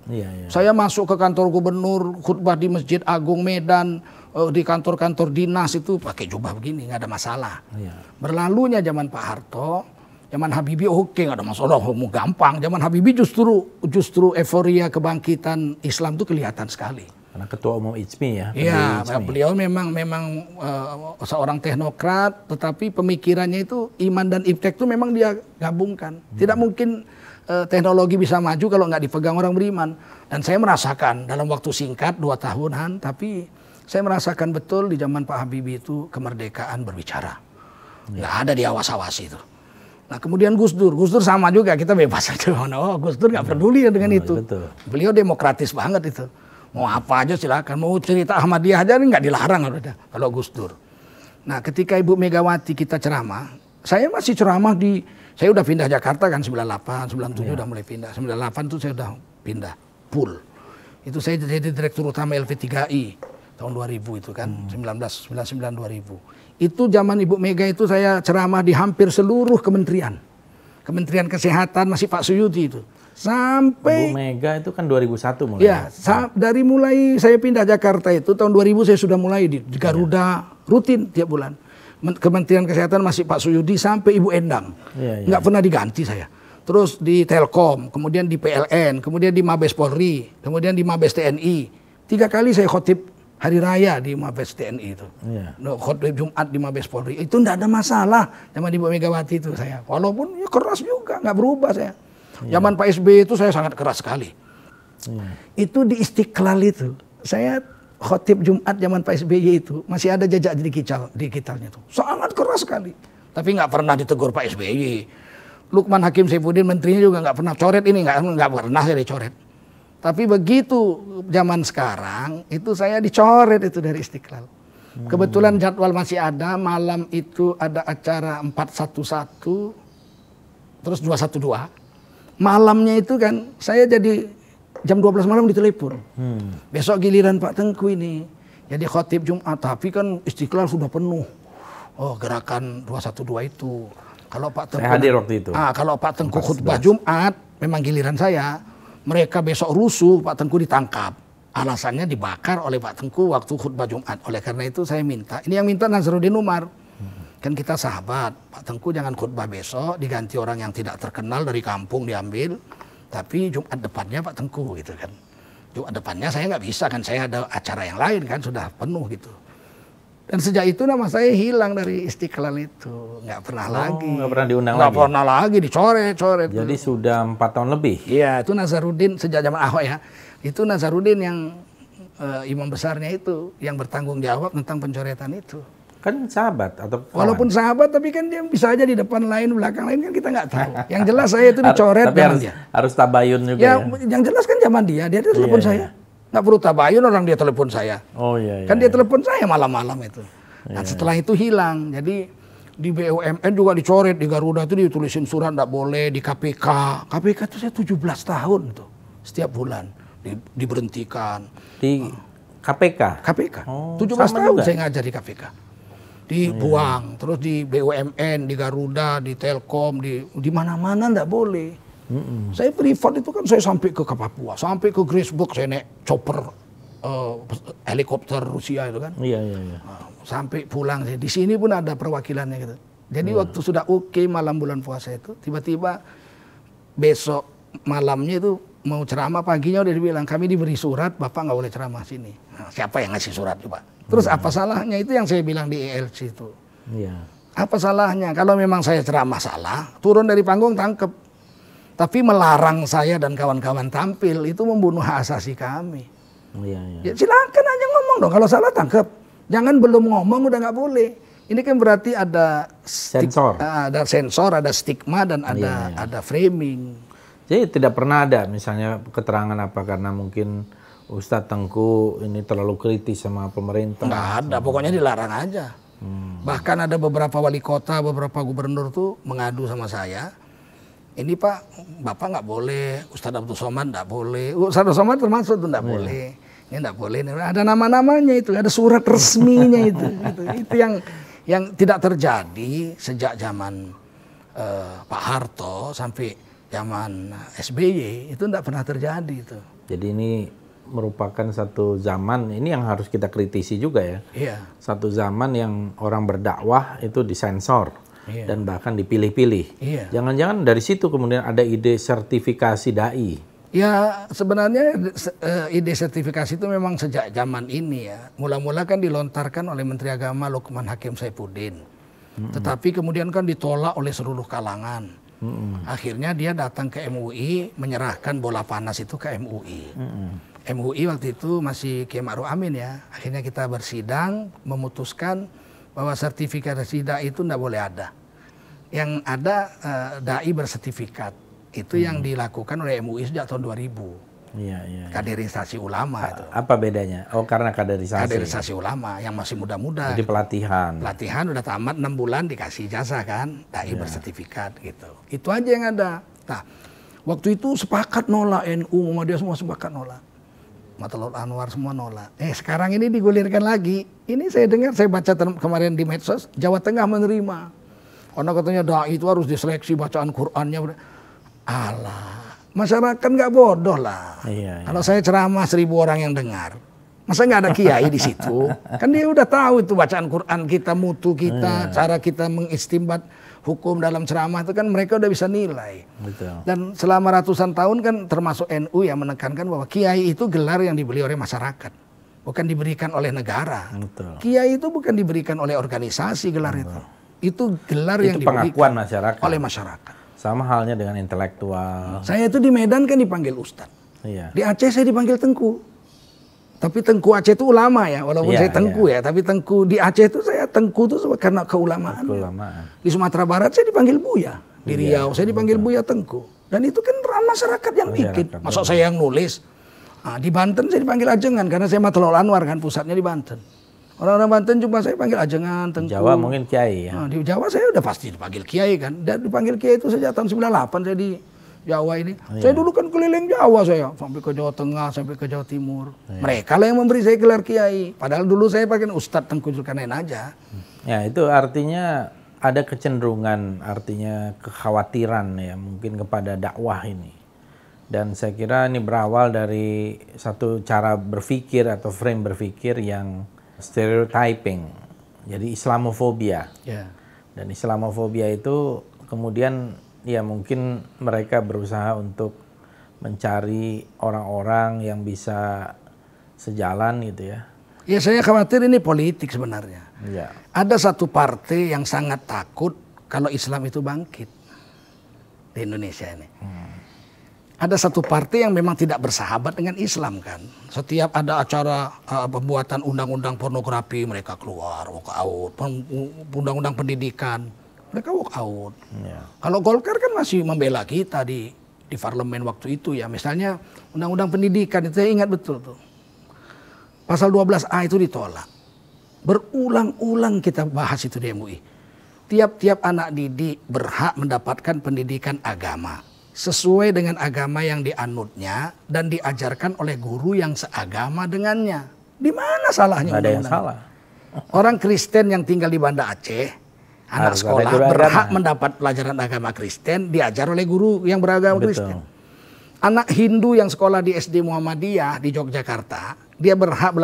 Saya masuk ke kantor gubernur, khutbah di Masjid Agung Medan, di kantor-kantor dinas itu pakai jubah begini, nggak ada masalah. Berlalunya zaman Pak Harto, zaman Habibie oke, nggak ada masalah, mau gampang. Zaman Habibie justru euforia kebangkitan Islam itu kelihatan sekali. Karena ketua umum ICMI ya. Iya, beliau memang seorang teknokrat, tetapi pemikirannya itu iman dan iptek itu memang dia gabungkan. Tidak mungkin teknologi bisa maju kalau nggak dipegang orang beriman. Dan saya merasakan dalam waktu singkat 2 tahunan, tapi saya merasakan betul di zaman Pak Habibie itu kemerdekaan berbicara. Nggak ada diawas-awasi itu. Nah kemudian Gus Dur sama juga, kita bebas aja. Oh, Gus Dur nggak peduli dengan itu. Betul. Beliau demokratis banget itu. Mau apa aja silakan, mau cerita Ahmadiyah aja nggak dilarang kalau Gus Dur. Nah ketika Ibu Megawati kita ceramah, saya masih ceramah saya udah pindah Jakarta kan 98, 97 udah mulai pindah. 98 tuh saya udah pindah pool. Itu saya jadi direktur utama LV3I tahun 2000 itu kan, 1999-2000. Itu zaman Ibu Mega itu saya ceramah di hampir seluruh kementerian. Kementerian Kesehatan masih Pak Suyuti itu. Sampai Ibu Mega itu kan 2001 mulai. Ya, dari mulai saya pindah Jakarta itu tahun 2000 saya sudah mulai di Garuda rutin tiap bulan. Kementerian Kesehatan masih Pak Suyudi sampai Ibu Endang. Nggak pernah diganti saya. Terus di Telkom, kemudian di PLN, kemudian di Mabes Polri, kemudian di Mabes TNI. 3 kali saya khotib hari raya di Mabes TNI itu. Khotib Jumat di Mabes Polri. Itu nggak ada masalah zaman Ibu Megawati itu saya. Walaupun ya keras juga, nggak berubah saya. Zaman Pak SBY itu saya sangat keras sekali. Itu di Istiqlal itu. Saya khotib Jumat zaman Pak SBY itu masih ada jejak digitalnya tuh. Sangat keras sekali. Tapi nggak pernah ditegur Pak SBY. Lukman Hakim Saifuddin menterinya juga nggak pernah coret ini, nggak pernah saya dicoret. Tapi begitu zaman sekarang itu saya dicoret itu dari Istiqlal. Kebetulan jadwal masih ada, malam itu ada acara 411 terus 212. Malamnya itu kan saya jadi jam 12 malam ditelepon. Besok giliran Pak Tengku ini. Jadi khotib Jumat, tapi kan Istiqlal sudah penuh. Oh, gerakan 212 itu. Kalau Pak Tengku, saya hadir waktu itu. Kalau Pak Tengku khutbah Jumat, memang giliran saya. Mereka besok rusuh, Pak Tengku ditangkap. Alasannya dibakar oleh Pak Tengku waktu khutbah Jumat. Oleh karena itu saya minta, ini yang minta Nazarudin Umar. Kan kita sahabat, Pak Tengku jangan khutbah besok, diganti orang yang tidak terkenal dari kampung diambil. Tapi Jumat depannya Pak Tengku gitu kan. Jumat depannya saya nggak bisa kan, saya ada acara yang lain kan, sudah penuh gitu. Dan sejak itu nama saya hilang dari Istiqlal itu, nggak pernah lagi. Nggak pernah diundang nggak lagi? Nggak pernah lagi, dicoret-coret. Jadi sudah 4 tahun lebih? Iya, itu Nazarudin sejak zaman Ahok ya. Itu Nazarudin yang imam besarnya itu, yang bertanggung jawab tentang pencoretan itu. Kan sahabat atau kawan? Walaupun sahabat, tapi kan dia bisa aja di depan lain, belakang lain kan kita nggak tahu. Yang jelas saya itu dicoret tapi zaman dia. Harus tabayun juga Ya, ya? yang jelas kan zaman dia telepon saya. Nggak perlu tabayun, orang dia telepon saya. Oh iya. Kan dia telepon saya malam-malam itu. Nah, setelah itu hilang. Jadi di BUMN juga dicoret, di Garuda itu ditulisin surat nggak boleh, di KPK. KPK itu saya 17 tahun tuh, setiap bulan diberhentikan. Di KPK? KPK. Oh, 17 tahun juga? saya ngajar di KPK. Dibuang, terus di BUMN, di Garuda, di Telkom, di mana-mana nggak boleh. Saya privat itu kan saya sampai ke Papua, sampai ke Grisberg, saya naik chopper helikopter Rusia itu kan. Iya. Sampai pulang saya. Di sini pun ada perwakilannya gitu. Jadi waktu sudah oke malam bulan puasa itu, tiba-tiba besok malamnya itu mau ceramah, paginya udah dibilang kami diberi surat, Bapak nggak boleh ceramah sini. Nah, siapa yang ngasih surat coba? Terus apa salahnya? Itu yang saya bilang di ELC itu. Iya. Apa salahnya? Kalau memang saya ceramah salah, turun dari panggung tangkep. Tapi melarang saya dan kawan-kawan tampil itu membunuh hak asasi kami. Iya. Ya silakan aja ngomong dong. Kalau salah tangkep. Jangan belum ngomong udah nggak boleh. Ini kan berarti ada sensor, ada stigma dan ada framing. Jadi tidak pernah ada misalnya keterangan apa karena mungkin Ustadz Tengku ini terlalu kritis sama pemerintah. Nggak ada, pokoknya dilarang aja. Bahkan ada beberapa wali kota, beberapa gubernur tuh mengadu sama saya. Ini Pak, Bapak nggak boleh, Ustadz Abdul Somad nggak boleh, Ustadz Abdul Somad termasuk tuh nggak boleh. Ini nggak boleh, ada nama-namanya itu, ada surat resminya itu. Itu yang tidak terjadi sejak zaman Pak Harto sampai zaman SBY, itu tidak pernah terjadi itu. Jadi ini merupakan satu zaman, ini yang harus kita kritisi juga ya. Iya. Satu zaman yang orang berdakwah itu disensor dan bahkan dipilih-pilih. Iya. Jangan-jangan dari situ kemudian ada ide sertifikasi dai. Ya sebenarnya ide sertifikasi itu memang sejak zaman ini ya. Mula-mula kan dilontarkan oleh Menteri Agama Lukman Hakim Saifuddin. Tetapi kemudian kan ditolak oleh seluruh kalangan. Akhirnya dia datang ke MUI menyerahkan bola panas itu ke MUI. MUI waktu itu masih Kiai Ma'ruf Amin ya. Akhirnya kita bersidang memutuskan bahwa sertifikasi dai itu tidak boleh ada. Yang ada dai bersertifikat. Itu yang dilakukan oleh MUI sejak tahun 2000. Iya. Kaderisasi ulama itu. Apa bedanya? Oh, karena kaderisasi. Kaderisasi ulama yang masih muda-muda. Jadi pelatihan. Pelatihan udah tamat 6 bulan dikasih jasa kan, dai bersertifikat gitu. Itu aja yang ada. Nah, waktu itu sepakat nolak, NU, Muhammadiyah semua sepakat nolak. Matlaul Anwar semua nolak. Sekarang ini digulirkan lagi. Ini saya dengar, saya baca kemarin di medsos, Jawa Tengah menerima. Karena katanya dai itu harus diseleksi bacaan Qur'annya. Alah, masyarakat nggak bodoh lah. Iya. Kalau saya ceramah 1000 orang yang dengar, masa nggak ada kiai di situ? Kan dia udah tahu itu bacaan Quran kita, mutu kita, cara kita mengistimbat hukum dalam ceramah itu kan mereka udah bisa nilai. Betul. Dan selama ratusan tahun kan termasuk NU yang menekankan bahwa kiai itu gelar yang dibeli oleh masyarakat, bukan diberikan oleh negara. Betul. Kiai itu bukan diberikan oleh organisasi gelar itu. Itu gelar yang diberikan pengakuan masyarakat. oleh masyarakat. Sama halnya dengan intelektual. Saya itu di Medan kan dipanggil Ustadz. Iya. Di Aceh saya dipanggil Tengku. Tapi Tengku Aceh itu ulama ya, walaupun saya Tengku ya. Tapi Tengku di Aceh itu saya Tengku itu karena keulamaan. Di Sumatera Barat saya dipanggil Buya. Di Riau saya dipanggil Buya Tengku. Dan itu kan masyarakat yang bikin. Masa saya yang nulis. Nah, di Banten saya dipanggil Ajengan karena saya Matlaul Anwar kan pusatnya di Banten. Orang-orang Banten cuma saya panggil Ajengan, Tengku. Jawa mungkin Kiai ya. Nah, di Jawa saya udah pasti dipanggil Kiai kan. Dan dipanggil Kiai itu sejak tahun 98 saya Jawa ini. Saya dulu kan keliling Jawa saya, sampai ke Jawa Tengah, sampai ke Jawa Timur. Mereka lah yang memberi saya gelar kiai. Padahal dulu saya pakai Ustadz Tengku Zulkarnain aja. Ya, itu artinya ada kecenderungan, artinya kekhawatiran ya mungkin kepada dakwah ini. Dan saya kira ini berawal dari satu cara berpikir atau frame berpikir yang stereotyping. Jadi Islamofobia. Dan Islamofobia itu kemudian ya mungkin mereka berusaha untuk mencari orang-orang yang bisa sejalan gitu ya. Ya saya khawatir ini politik sebenarnya. Ya. Ada satu partai yang sangat takut kalau Islam itu bangkit di Indonesia ini. Ada satu partai yang memang tidak bersahabat dengan Islam kan. Setiap ada acara pembuatan undang-undang pornografi mereka keluar walk out, undang-undang pendidikan mereka walk out. Kalau Golkar kan masih membela kita di parlemen waktu itu ya. Misalnya undang-undang pendidikan itu saya ingat betul tuh. Pasal 12A itu ditolak. Berulang-ulang kita bahas itu di MUI. Tiap-tiap anak didik berhak mendapatkan pendidikan agama sesuai dengan agama yang dianutnya dan diajarkan oleh guru yang seagama dengannya. Di mana salahnya? Nggak ada yang salah. Orang Kristen yang tinggal di Banda Aceh, anak sekolah berhak mendapat pelajaran agama Kristen diajar oleh guru yang beragama Kristen. Anak Hindu yang sekolah di SD Muhammadiyah di Yogyakarta, dia berhak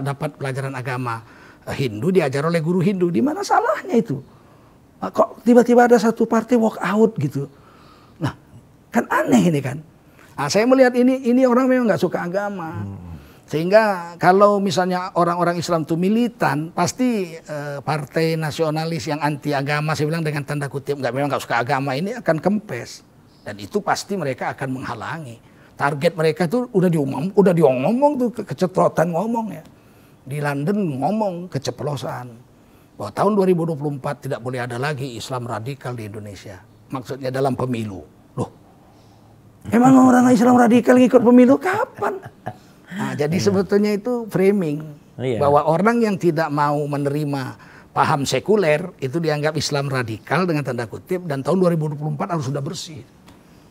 dapat pelajaran agama Hindu diajar oleh guru Hindu. Di mana salahnya itu? Kok tiba-tiba ada satu partai walk out gitu? Nah, kan aneh ini kan. Nah, saya melihat ini orang memang nggak suka agama. Sehingga kalau misalnya orang-orang Islam itu militan, pasti partai nasionalis yang anti agama, saya bilang dengan tanda kutip memang nggak suka agama ini akan kempes. Dan itu pasti mereka akan menghalangi. Target mereka itu udah diomong tuh keceprotan ngomong ya. Di London ngomong keceplosan. Bahwa tahun 2024 tidak boleh ada lagi Islam radikal di Indonesia. Maksudnya dalam pemilu. Loh, emang orang Islam radikal ngikut pemilu kapan? Nah, jadi sebetulnya itu framing. Bahwa orang yang tidak mau menerima paham sekuler itu dianggap Islam radikal dengan tanda kutip. Dan tahun 2024 harus sudah bersih.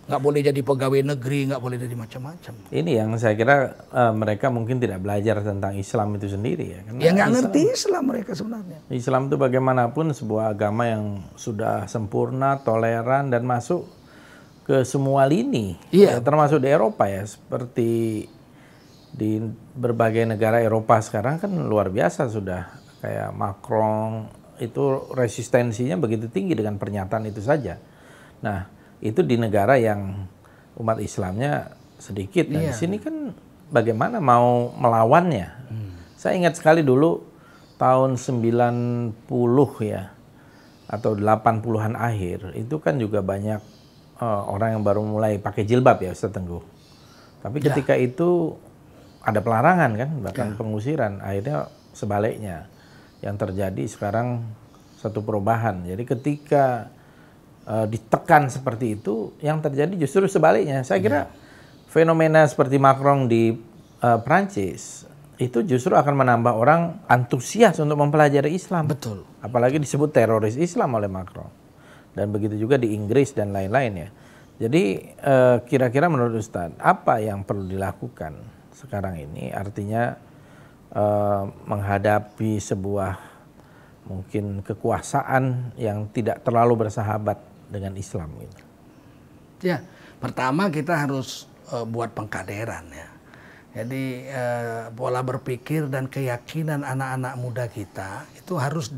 Nggak boleh jadi pegawai negeri, nggak boleh jadi macam-macam. Ini yang saya kira mereka mungkin tidak belajar tentang Islam itu sendiri ya. Karena ya nggak ngerti Islam mereka sebenarnya. Islam itu bagaimanapun sebuah agama yang sudah sempurna, toleran dan masuk ke semua lini. Ya, termasuk di Eropa ya. Seperti di berbagai negara Eropa sekarang kan luar biasa sudah. Kayak Macron itu resistensinya begitu tinggi dengan pernyataan itu saja. Nah, itu di negara yang umat Islamnya sedikit. Nah, di sini kan bagaimana mau melawannya? Saya ingat sekali dulu tahun 90 ya atau 80-an akhir itu kan juga banyak orang yang baru mulai pakai jilbab ya Ustaz Tengku. Tapi ketika itu ada pelarangan kan, bahkan pengusiran. Akhirnya sebaliknya yang terjadi sekarang satu perubahan. Jadi ketika ditekan seperti itu, yang terjadi justru sebaliknya. Saya kira fenomena seperti Macron di Prancis itu justru akan menambah orang antusias untuk mempelajari Islam. Betul. Apalagi disebut teroris Islam oleh Macron. Dan begitu juga di Inggris dan lain-lain ya. Jadi kira-kira menurut Ustadz, apa yang perlu dilakukan sekarang ini? Artinya menghadapi sebuah mungkin kekuasaan yang tidak terlalu bersahabat dengan Islam gitu. Ya, pertama kita harus buat pengkaderan ya. Jadi pola berpikir dan keyakinan anak-anak muda kita itu harus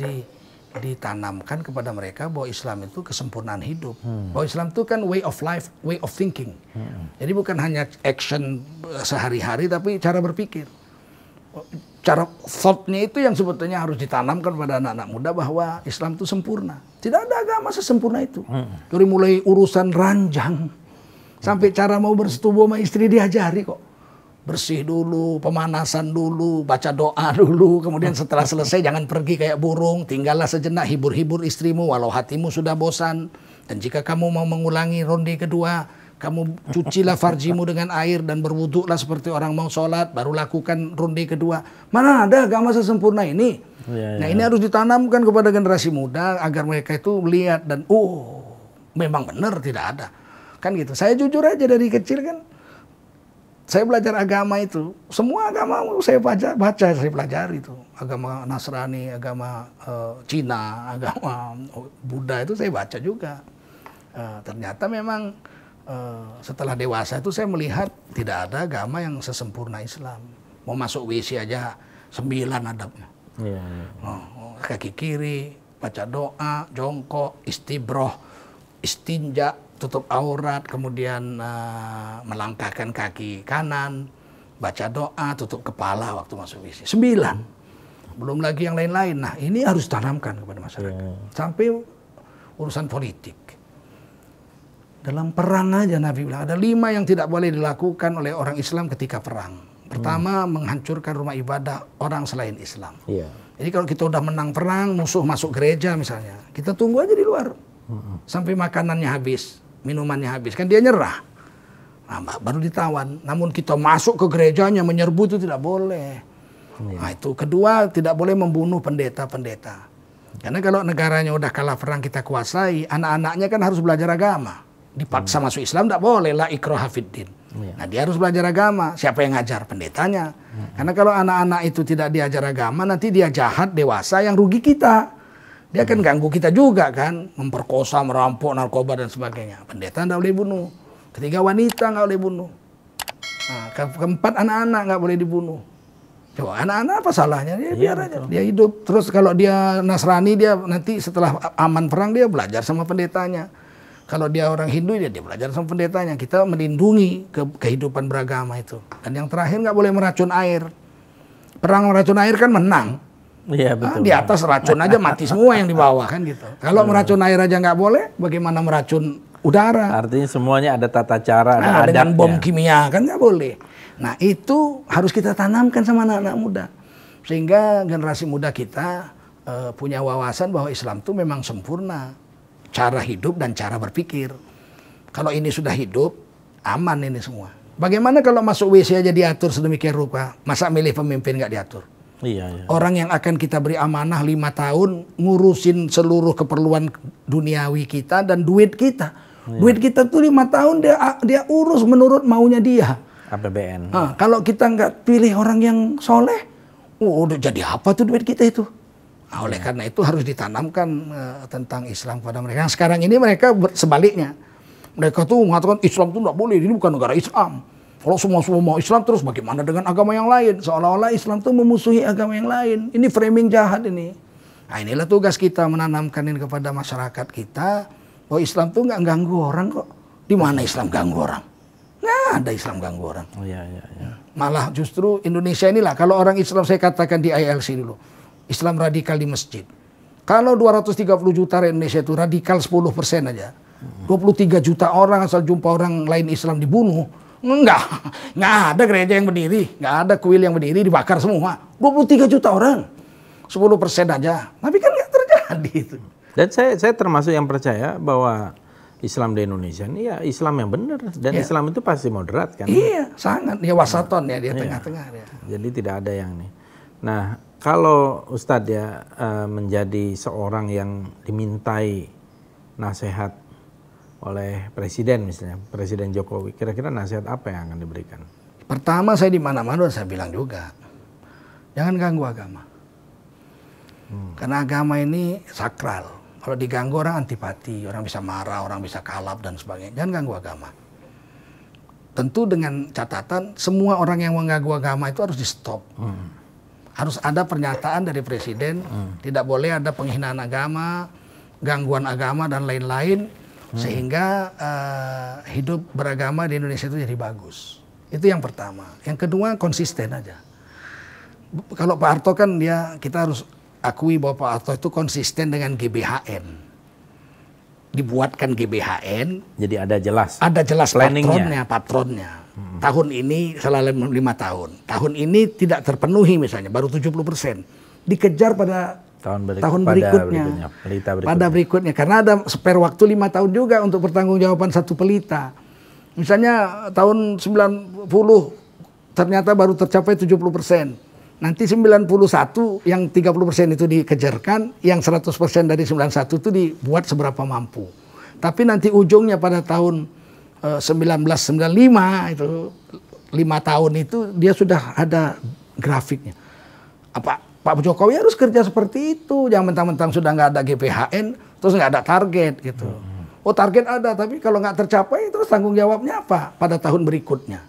ditanamkan kepada mereka bahwa Islam itu kesempurnaan hidup. Bahwa Islam itu kan way of life, way of thinking. Jadi bukan hanya action sehari-hari tapi cara berpikir. Cara thought-nya itu yang sebetulnya harus ditanamkan pada anak-anak muda bahwa Islam itu sempurna. Tidak ada agama sesempurna itu. Dari mulai urusan ranjang sampai cara mau bersetubuh sama istri diajari kok. Bersih dulu, pemanasan dulu, baca doa dulu. Kemudian setelah selesai jangan pergi kayak burung. Tinggallah sejenak, hibur-hibur istrimu walau hatimu sudah bosan. Dan jika kamu mau mengulangi ronde kedua, kamu cucilah farjimu dengan air dan berwuduklah seperti orang mau sholat, baru lakukan ronde kedua. Mana ada agama sesempurna ini? Nah ini harus ditanamkan kepada generasi muda agar mereka itu melihat dan memang benar tidak ada. Kan gitu. Saya jujur aja dari kecil kan, saya belajar agama itu. Semua agama saya baca, saya pelajari itu. Agama Nasrani, agama Cina, agama Buddha itu saya baca juga. Ternyata memang setelah dewasa itu saya melihat tidak ada agama yang sesempurna Islam. Mau masuk WC aja 9 adabnya. Iya. Kaki kiri, baca doa, jongkok, istibroh, istinja, tutup aurat, kemudian melangkahkan kaki kanan, baca doa, tutup kepala waktu masuk WC. 9. Belum lagi yang lain-lain. Nah, ini harus tanamkan kepada masyarakat. Sampai urusan politik. Dalam perang aja Nabi bilang, ada 5 yang tidak boleh dilakukan oleh orang Islam ketika perang. Pertama, menghancurkan rumah ibadah orang selain Islam. Iya. Jadi kalau kita udah menang perang, musuh masuk gereja misalnya, kita tunggu aja di luar. Sampai makanannya habis, minumannya habis. Kan dia nyerah. Nah, baru ditawan. Namun kita masuk ke gerejanya, menyerbu itu tidak boleh. Nah, itu kedua, tidak boleh membunuh pendeta-pendeta. Karena kalau negaranya udah kalah perang kita kuasai, anak-anaknya kan harus belajar agama. Dipaksa masuk Islam tidak boleh, la ikraha fiddin. Nah, dia harus belajar agama. Siapa yang ngajar? Pendetanya. Karena kalau anak-anak itu tidak diajar agama, nanti dia jahat dewasa yang rugi kita. Dia akan ganggu kita juga kan, memperkosa, merampok, narkoba dan sebagainya. Pendeta tidak boleh bunuh. Ketiga, wanita nggak boleh bunuh. Nah, keempat, anak-anak nggak boleh dibunuh. Coba anak-anak apa salahnya? Dia biar aja, dia hidup. Terus kalau dia Nasrani, dia nanti setelah aman perang dia belajar sama pendetanya. Kalau dia orang Hindu, dia belajar sama pendetanya. Kita melindungi kehidupan beragama itu. Dan yang terakhir nggak boleh meracun air. Perang meracun air kan menang. Iya, betul. Di atas racun aja mati semua yang di bawah kan gitu. Kalau meracun air aja nggak boleh, bagaimana meracun udara? Artinya semuanya ada tata cara, ada dengan adabnya. bom kimia kan nggak boleh. Nah, itu harus kita tanamkan sama anak-anak muda. Sehingga generasi muda kita punya wawasan bahwa Islam itu memang sempurna. Cara hidup dan cara berpikir. Kalau ini sudah hidup, aman ini semua. Bagaimana kalau masuk WC aja diatur sedemikian rupa? Masa milih pemimpin nggak diatur? Iya. Orang yang akan kita beri amanah 5 tahun, ngurusin seluruh keperluan duniawi kita dan duit kita. Duit kita tuh 5 tahun dia urus menurut maunya dia. APBN. Nah, kalau kita nggak pilih orang yang soleh, udah jadi apa tuh duit kita itu? Nah, oleh karena itu harus ditanamkan tentang Islam pada mereka. Nah, sekarang ini mereka sebaliknya. Mereka tuh mengatakan Islam itu tidak boleh, ini bukan negara Islam. Kalau semua mau Islam terus bagaimana dengan agama yang lain? Seolah-olah Islam itu memusuhi agama yang lain. Ini framing jahat ini. Nah, inilah tugas kita menanamkan ini kepada masyarakat kita. Bahwa Islam itu nggak ganggu orang kok. Di mana Islam ganggu orang? Nggak ada Islam ganggu orang. Iya. Malah justru Indonesia inilah, kalau orang Islam saya katakan di ILC dulu. Islam radikal di masjid. Kalau 230 juta Indonesia itu radikal 10% aja. 23 juta orang asal jumpa orang lain Islam dibunuh. Nggak ada gereja yang berdiri. Nggak ada kuil yang berdiri, dibakar semua. 23 juta orang. 10% aja. Tapi kan nggak terjadi itu. Dan saya termasuk yang percaya bahwa Islam di Indonesia ini ya Islam yang benar. Dan Islam itu pasti moderat kan. Iya, sangat. Dia wasaton ya, dia tengah-tengah. Ya. Jadi tidak ada yang nih. Nah, kalau Ustadz ya menjadi seorang yang dimintai nasihat oleh Presiden misalnya, Presiden Jokowi, kira-kira nasihat apa yang akan diberikan? Pertama saya di mana-mana saya bilang juga, jangan ganggu agama. Karena agama ini sakral. Kalau diganggu orang antipati, orang bisa marah, orang bisa kalap dan sebagainya. Jangan ganggu agama. Tentu dengan catatan semua orang yang mengganggu agama itu harus di stop. Harus ada pernyataan dari Presiden, tidak boleh ada penghinaan agama, gangguan agama dan lain-lain, sehingga hidup beragama di Indonesia itu jadi bagus. Itu yang pertama. Yang kedua, konsisten aja. Kalau Pak Harto kan kita harus akui bahwa Pak Harto itu konsisten dengan GBHN. Dibuatkan GBHN. Jadi ada jelas patronnya. Tahun ini selama 5 tahun. Tahun ini tidak terpenuhi misalnya, baru 70%. Dikejar pada tahun berikutnya. Pada berikutnya. Karena ada spare waktu 5 tahun juga untuk pertanggungjawaban satu pelita. Misalnya tahun 90 ternyata baru tercapai 70%. Nanti 91 yang 30% itu dikejarkan, yang 100% dari 91 itu dibuat seberapa mampu. Tapi nanti ujungnya pada tahun 1995 itu 5 tahun itu dia sudah ada grafiknya. Pak Jokowi harus kerja seperti itu, jangan mentang-mentang sudah nggak ada GPHN terus nggak ada target gitu. Oh target ada, tapi kalau nggak tercapai terus tanggung jawabnya apa pada tahun berikutnya.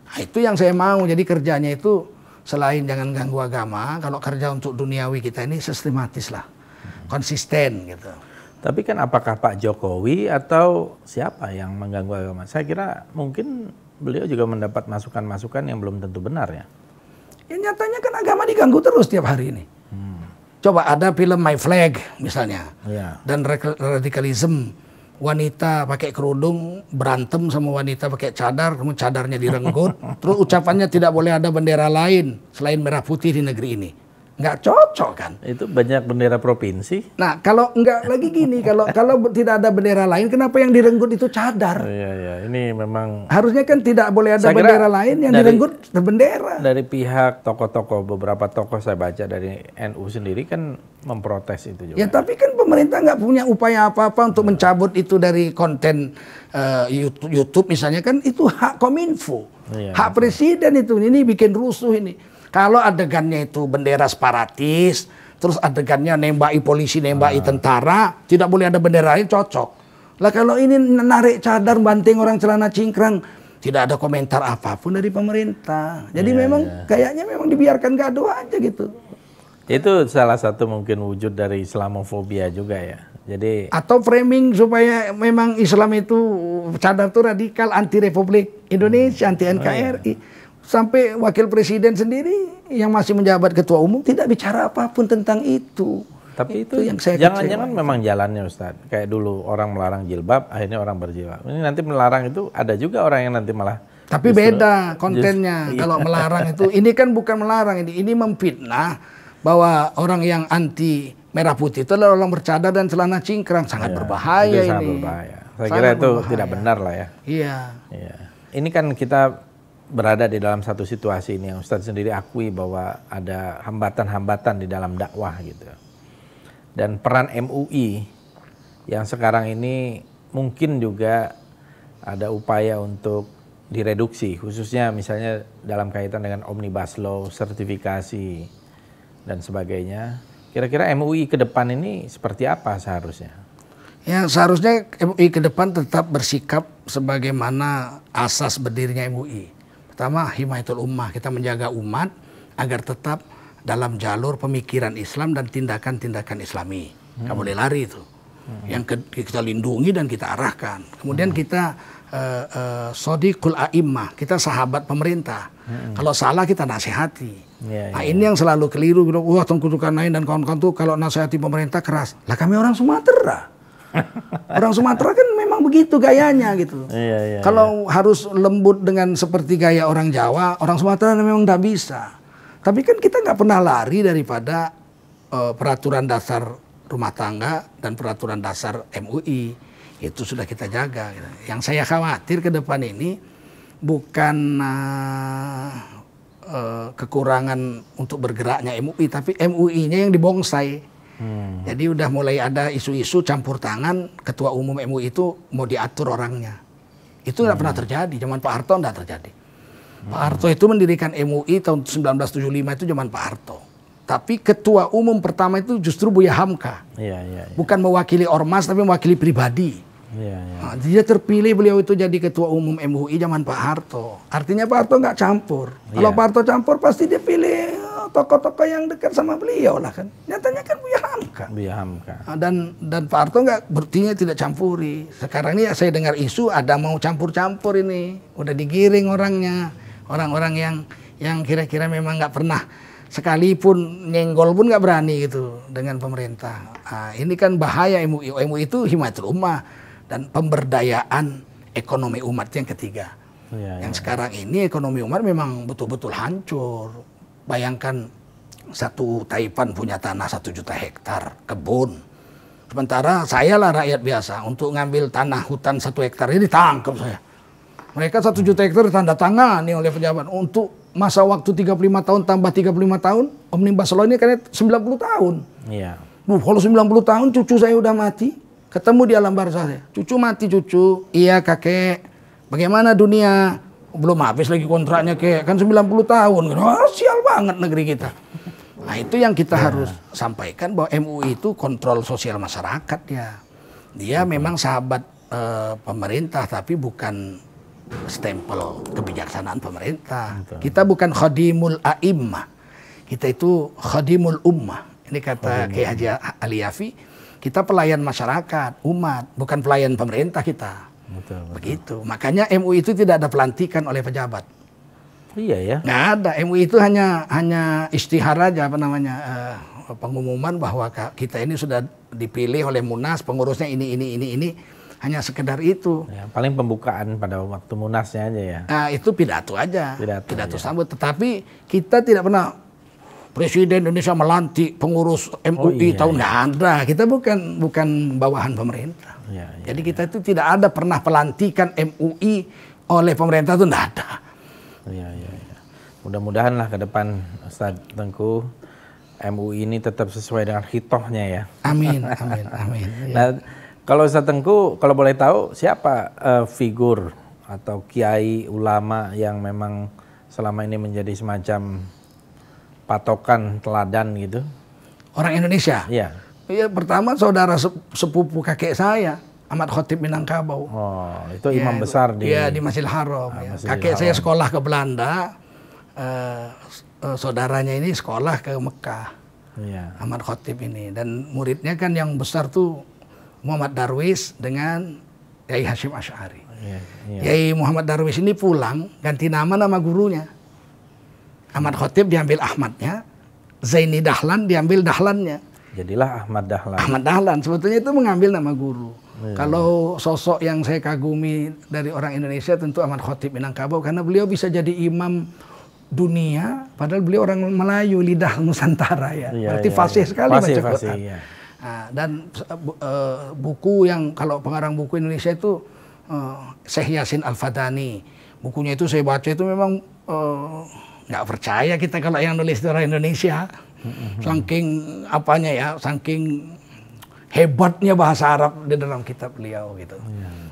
Nah, itu yang saya mau. Jadi kerjanya itu selain jangan ganggu agama, kalau kerja untuk duniawi kita ini sistematis lah, konsisten gitu. Tapi kan apakah Pak Jokowi atau siapa yang mengganggu agama? Saya kira mungkin beliau juga mendapat masukan-masukan yang belum tentu benar ya. Ya nyatanya kan agama diganggu terus tiap hari ini. Coba ada film My Flag misalnya, dan radikalisme, wanita pakai kerudung berantem sama wanita pakai cadar, kemudian cadarnya direnggut, terus ucapannya tidak boleh ada bendera lain selain merah putih di negeri ini. Nggak cocok kan? Itu banyak bendera provinsi. Nah kalau nggak lagi gini, kalau tidak ada bendera lain, kenapa yang direnggut itu cadar? Iya, ini memang harusnya kan tidak boleh ada bendera lain, yang direnggut bendera. Dari pihak tokoh-tokoh, beberapa tokoh saya baca dari NU sendiri kan memprotes itu juga. Ya tapi kan pemerintah nggak punya upaya apa-apa untuk mencabut itu dari konten YouTube misalnya, kan itu hak Kominfo, hak presiden itu. Ini bikin rusuh ini. Kalau adegannya itu bendera separatis, terus adegannya nembaki polisi, nembaki tentara, tidak boleh ada bendera lain, cocok. Lah kalau ini narik cadar, banting orang celana cingkrang, tidak ada komentar apapun dari pemerintah. Jadi kayaknya memang dibiarkan gaduh aja gitu. Itu salah satu mungkin wujud dari Islamofobia juga ya. Jadi atau framing supaya memang Islam itu cadar itu radikal, anti Republik Indonesia, anti NKRI. Sampai wakil presiden sendiri yang masih menjabat ketua umum tidak bicara apapun tentang itu. Tapi itu yang saya jangan-jangan memang jalannya Ustaz. Kayak dulu orang melarang jilbab, akhirnya orang berjilbab. Ini nanti melarang itu ada juga orang yang nanti malah. Tapi beda kontennya. Kalau melarang itu, ini kan bukan melarang, ini memfitnah bahwa orang yang anti merah putih itu adalah orang bercadar dan celana cingkrang, sangat berbahaya ini. Sangat berbahaya. Saya kira itu tidak benar lah ya. Iya. Ini kan kita berada di dalam satu situasi ini yang Ustadz sendiri akui bahwa ada hambatan-hambatan di dalam dakwah gitu. Dan peran MUI yang sekarang ini mungkin juga ada upaya untuk direduksi, khususnya misalnya dalam kaitan dengan Omnibus Law, sertifikasi dan sebagainya. Kira-kira MUI ke depan ini seperti apa seharusnya? Ya seharusnya MUI ke depan tetap bersikap sebagaimana asas berdirinya MUI. Pertama, himayatul ummah, kita menjaga umat agar tetap dalam jalur pemikiran Islam dan tindakan-tindakan Islami. Nggak boleh lari itu. Yang kita lindungi dan kita arahkan. Kemudian kita sodiqul a'immah, kita sahabat pemerintah. Kalau salah kita nasihati. Nah ini yang selalu keliru. Wah Tengku Zulkarnain dan kawan-kawan tuh kalau nasihati pemerintah keras. Lah kami orang Sumatera. Orang Sumatera kan memang begitu gayanya gitu. Kalau harus lembut dengan seperti gaya orang Jawa, orang Sumatera memang tidak bisa. Tapi kan kita nggak pernah lari daripada peraturan dasar rumah tangga dan peraturan dasar MUI. Itu sudah kita jaga. Gitu. Yang saya khawatir ke depan ini bukan kekurangan untuk bergeraknya MUI, tapi MUI-nya yang dibongsai. Jadi udah mulai ada isu-isu campur tangan ketua umum MUI itu mau diatur orangnya. Itu nggak pernah terjadi, zaman Pak Harto nggak terjadi. Pak Harto itu mendirikan MUI tahun 1975 itu zaman Pak Harto. Tapi ketua umum pertama itu justru Buya Hamka. Bukan mewakili ormas tapi mewakili pribadi. Nah, dia terpilih beliau itu jadi ketua umum MUI zaman Pak Harto. Artinya Pak Harto nggak campur. Kalau Pak Harto campur pasti dia pilih tokoh-tokoh yang dekat sama beliau lah kan. Nyatanya kan Buya Hamka. Dan Pak Harto nggak berarti tidak campuri. Sekarang ini saya dengar isu ada mau campur-campur ini. Udah digiring orangnya. Orang-orang yang kira-kira memang nggak pernah sekalipun nyenggol pun nggak berani gitu dengan pemerintah. Nah, ini kan bahaya MUI. MUI itu himayatul ummah dan pemberdayaan ekonomi umat yang ketiga. Yang sekarang ini ekonomi umat memang betul-betul hancur. Bayangkan satu Taipan punya tanah 1 juta hektar kebun. Sementara saya lah rakyat biasa untuk ngambil tanah hutan 1 hektar ini ditangkap saya. Mereka 1 juta hektar ditandatangani oleh pejabat untuk masa waktu 35 tahun tambah 35 tahun. Omnibus Law ini kan 90 tahun. Kalau 90 tahun cucu saya udah mati, ketemu di alam barzah saya. Cucu mati cucu, iya kakek. Bagaimana dunia? Belum habis lagi kontraknya kayak kan 90 tahun. Wah, sial banget negeri kita. Nah itu yang kita harus sampaikan bahwa MUI itu kontrol sosial masyarakat ya. Dia memang sahabat pemerintah tapi bukan stempel kebijaksanaan pemerintah. Kita bukan khadimul a'immah. Kita itu khadimul ummah. Ini kata Kiai Haji Ali Yafi. Kita pelayan masyarakat, umat, bukan pelayan pemerintah kita. Betul. Begitu. Makanya MUI itu tidak ada pelantikan oleh pejabat. Iya ya. Nggak ada. MUI itu hanya istihar aja pengumuman bahwa kita ini sudah dipilih oleh Munas, pengurusnya ini. Hanya sekedar itu. Ya, paling pembukaan pada waktu Munasnya aja ya. Nah, itu pidato aja. Pidato sambut. Tetapi kita tidak pernah Presiden Indonesia melantik pengurus MUI tahun nggak ada. Kita bukan bawahan pemerintah. Jadi kita itu tidak ada pernah pelantikan MUI oleh pemerintah itu nggak ada. Mudah-mudahan lah ke depan Ustadz Tengku MUI ini tetap sesuai dengan hitohnya ya. Amin. Nah, kalau Ustadz Tengku, kalau boleh tahu siapa figur atau kiai ulama yang memang selama ini menjadi semacam patokan teladan gitu? Orang Indonesia? Iya. Ya, pertama saudara sepupu kakek saya, Ahmad Khotib Minangkabau. Oh, itu imam besar di Masjidil Haram. Haram. Kakek saya sekolah ke Belanda, saudaranya ini sekolah ke Mekah. Iya. Ahmad Khotib ini. Dan muridnya kan yang besar tuh Muhammad Darwis dengan Yai Hashim Asy'ari. Yai Muhammad Darwis ini pulang, ganti nama gurunya. Ahmad Khotib diambil Ahmadnya, Zaini Dahlan diambil Dahlannya. Jadilah Ahmad Dahlan. Ahmad Dahlan, sebetulnya itu mengambil nama guru. Kalau sosok yang saya kagumi dari orang Indonesia tentu Ahmad Khotib Minangkabau, karena beliau bisa jadi imam dunia, padahal beliau orang Melayu, lidah Nusantara ya. Berarti fasih sekali baca Quran. Nah, dan buku yang, kalau pengarang buku Indonesia itu Syekh Yasin Al-Fadani. Bukunya itu saya baca itu memang nggak percaya kita kalau yang nulis itu orang Indonesia. Saking apanya ya, saking hebatnya bahasa Arab di dalam kitab beliau gitu.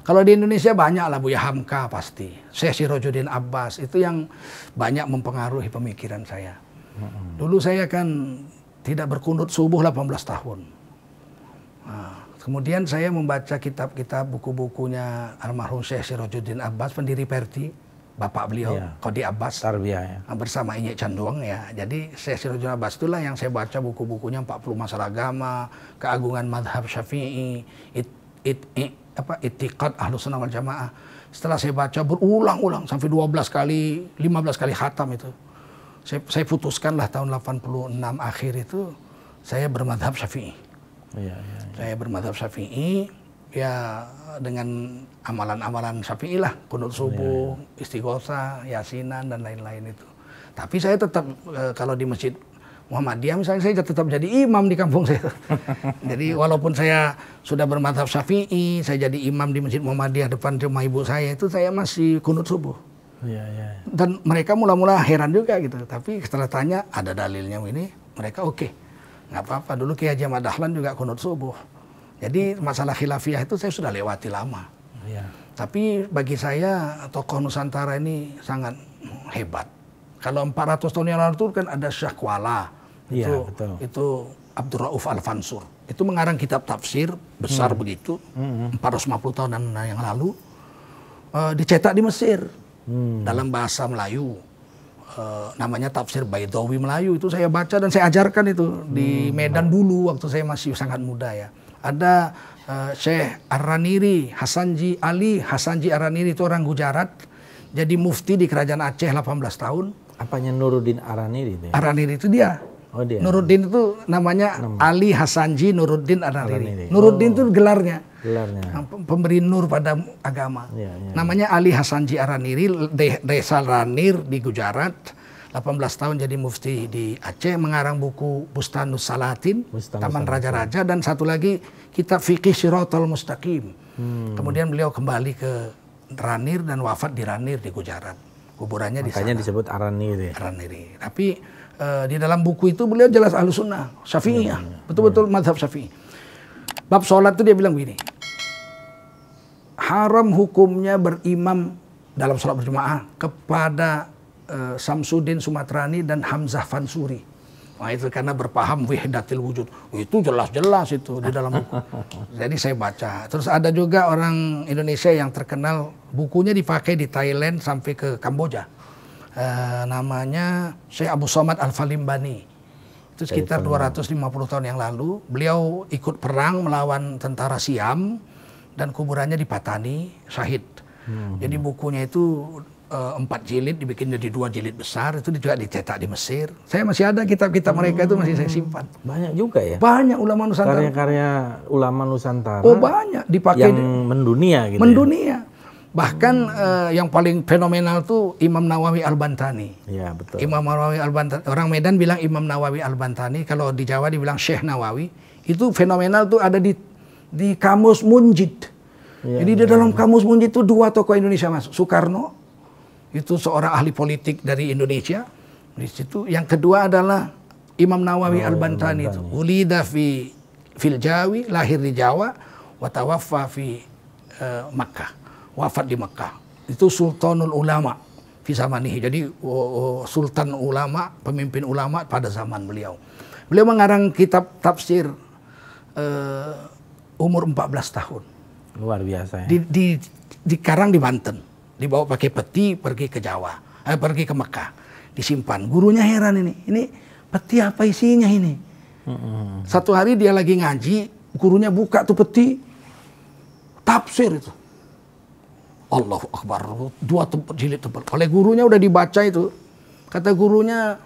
Kalau di Indonesia banyak lah, Buya Hamka pasti. Syekh Sirajuddin Abbas itu yang banyak mempengaruhi pemikiran saya. Dulu saya kan tidak berkunut subuh 18 tahun. Nah, kemudian saya membaca kitab-kitab buku-bukunya almarhum Syekh Sirajuddin Abbas, pendiri Perti. Bapak beliau, Qadi Abbas, Tarbiyah, bersama Inyek Canduang ya. Jadi Syekh Sirajuddin Abbas itulah yang saya baca buku-bukunya, 40 masalah agama, keagungan madhab Syafi'i, Itiqad Ahlussunnah wal Jamaah. Setelah saya baca berulang-ulang sampai 12 kali, 15 kali khatam itu. Saya putuskanlah tahun 86 akhir itu saya bermadhab Syafi'i. Saya bermadhab Syafi'i ya, dengan amalan-amalan Syafi'i lah, kunut subuh, istighosah, yasinan dan lain-lain itu. Tapi saya tetap kalau di Masjid Muhammadiyah misalnya, saya tetap jadi imam di kampung saya. Jadi walaupun saya sudah bermadhab Syafi'i, saya jadi imam di Masjid Muhammadiyah depan rumah ibu saya, itu saya masih kunut subuh. Dan mereka mula-mula heran juga gitu. Tapi setelah tanya ada dalilnya ini, mereka oke. Nggak apa-apa, dulu Kiai Haji Ahmad Dahlan juga kunut subuh. Jadi masalah khilafiyah itu saya sudah lewati lama. Tapi bagi saya tokoh Nusantara ini sangat hebat. Kalau 400 tahun yang lalu itu kan ada Syekh Kuala. Itu Abdul Rauf Al-Fansur. Itu mengarang kitab tafsir besar begitu. 450 tahun yang lalu. Dicetak di Mesir. Dalam bahasa Melayu. Namanya tafsir Baidawi Melayu. Itu saya baca dan saya ajarkan itu di Medan dulu waktu saya masih sangat muda ya. Ada Syekh Ar-Raniri, Hasanji Ali Hasanji Ar-Raniri, itu orang Gujarat. Jadi mufti di kerajaan Aceh 18 tahun. Apanya Nuruddin Ar-Raniri itu ya? Ar-Raniri itu dia. Oh, dia. Nuruddin itu namanya Ali Hasanji Nuruddin Ar-Raniri. Nuruddin itu gelarnya. Pemberi nur pada agama. Namanya Ali Hasanji Ar-Raniri, desa Ranir di Gujarat. 18 tahun jadi mufti di Aceh, mengarang buku Bustanus Salatin, Taman Raja-Raja, dan satu lagi kitab Fiqih Shiratal Mustaqim. Kemudian beliau kembali ke Ranir dan wafat di Ranir di Gujarat. Kuburannya di sana. Makanya disebut Ar-Raniri. Ar-Raniri. Tapi di dalam buku itu beliau jelas Ahlussunnah, Syafi'iyah, betul-betul mazhab Syafi'i. Bab sholat itu dia bilang begini, haram hukumnya berimam dalam sholat berjamaah kepada Samsudin Sumatrani dan Hamzah Fansuri. Nah itu karena berpaham wihdatil wujud. Itu jelas-jelas itu di dalam buku. Jadi saya baca. Terus ada juga orang Indonesia yang terkenal, bukunya dipakai di Thailand sampai ke Kamboja. Namanya Syekh Abu Somad Al-Falimbani. Itu sekitar 250 tahun yang lalu. Beliau ikut perang melawan tentara Siam dan kuburannya di Patani, syahid. Jadi bukunya itu 4 jilid, dibikin jadi 2 jilid besar, itu juga dicetak di Mesir. Saya masih ada kitab-kitab mereka itu masih saya simpan. Banyak juga ya? Banyak ulama Nusantara. Karya-karya ulama Nusantara. Oh banyak, dipakai. Yang mendunia gitu mendunia. Bahkan yang paling fenomenal tuh Imam Nawawi Al-Bantani. Iya betul. Imam Nawawi Al-Bantani, orang Medan bilang Imam Nawawi Al-Bantani, kalau di Jawa dibilang Syekh Nawawi. Itu fenomenal tuh ada di Kamus Munjid. Jadi di dalam Kamus Munjid itu 2 tokoh Indonesia masuk. Soekarno, itu seorang ahli politik dari Indonesia. Di situ yang kedua adalah Imam Nawawi Al-Bantani itu. Ulida fil Jawi, lahir di Jawa, wa tawaffa fi Makkah. Wafat di Makkah. Itu Sultanul Ulama fi zamanihi. Jadi sultan ulama, pemimpin ulama pada zaman beliau. Beliau mengarang kitab tafsir umur 14 tahun. Luar biasa ya. Dikarang di Banten. Dibawa pakai peti pergi ke Jawa, pergi ke Mekah, disimpan. Gurunya heran ini peti apa isinya ini? Satu hari dia lagi ngaji, gurunya buka tuh peti, tafsir itu. Allahu Akbar, 2 jilid tebal. Oleh gurunya udah dibaca itu, kata gurunya,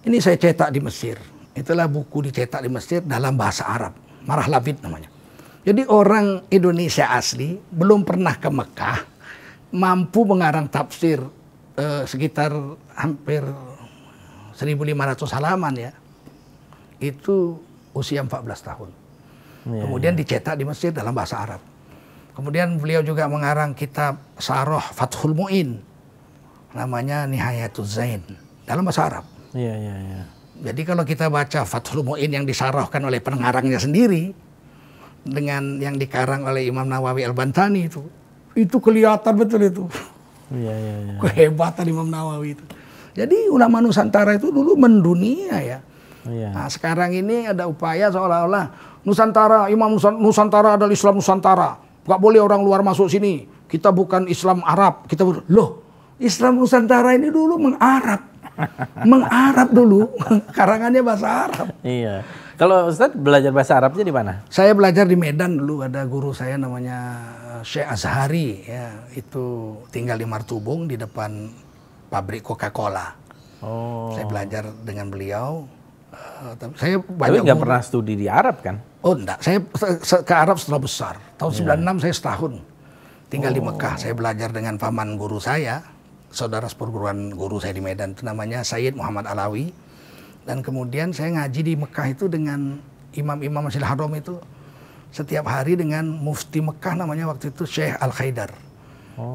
ini saya cetak di Mesir. Itulah buku dicetak di Mesir dalam bahasa Arab, Marah Labid namanya. Jadi orang Indonesia asli belum pernah ke Mekah, mampu mengarang tafsir sekitar hampir 1.500 halaman ya. Itu usia 14 tahun. Kemudian dicetak di Mesir dalam bahasa Arab. Kemudian beliau juga mengarang kitab Syarah Fathul Mu'in. Namanya Nihayatuz Zain dalam bahasa Arab. Jadi kalau kita baca Fathul Mu'in yang disarahkan oleh pengarangnya sendiri dengan yang dikarang oleh Imam Nawawi Al-Bantani itu kelihatan betul itu. Kehebatan Imam Nawawi itu. Jadi ulama Nusantara itu dulu mendunia ya. Nah, sekarang ini ada upaya seolah-olah Nusantara, Imam Nusantara adalah Islam Nusantara. Gak boleh orang luar masuk sini. Kita bukan Islam Arab. Loh, Islam Nusantara ini dulu mengarab. Mengarab dulu. Karangannya bahasa Arab. Iya. Kalau Ustadz belajar bahasa Arabnya di mana? Saya belajar di Medan dulu. Ada guru saya namanya Syekh Azhari, ya, itu tinggal di Martubung di depan pabrik Coca-Cola. Saya belajar dengan beliau. Saya tapi nggak pernah studi di Arab kan? Oh enggak, saya ke Arab setelah besar. Tahun 96 saya setahun tinggal di Mekah. Saya belajar dengan paman guru saya, saudara seperguruan guru saya di Medan, itu namanya Sayyid Muhammad Alawi. Dan kemudian saya ngaji di Mekah itu dengan imam-imam Masjidil Haram itu setiap hari dengan mufti Mekah namanya waktu itu Syekh Al-Khaidar.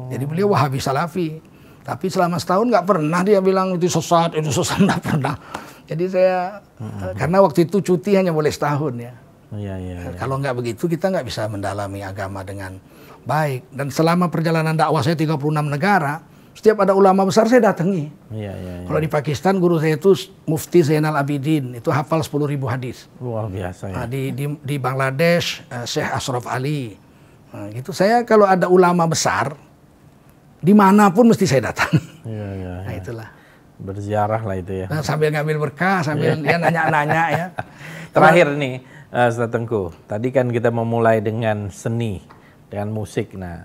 Jadi beliau Wahabi Salafi. Tapi selama setahun nggak pernah dia bilang itu sesat, nggak pernah. Jadi saya, karena waktu itu cuti hanya boleh setahun ya. Kalau nggak begitu kita nggak bisa mendalami agama dengan baik. Dan selama perjalanan dakwah saya 36 negara, setiap ada ulama besar saya datangi. Kalau di Pakistan guru saya itu Mufti Zainal Abidin, itu hafal 10.000 hadis. Luar biasa ya. Di Bangladesh Syekh Ashraf Ali. Nah, gitu. Saya kalau ada ulama besar dimanapun mesti saya datang. Nah itulah. Berziarah lah itu ya. Nah, sambil ngambil berkah, sambil dia nanya-nanya ya. Terakhir nih, Ustadz Tengku. Tadi kan kita memulai dengan seni, dengan musik. Nah,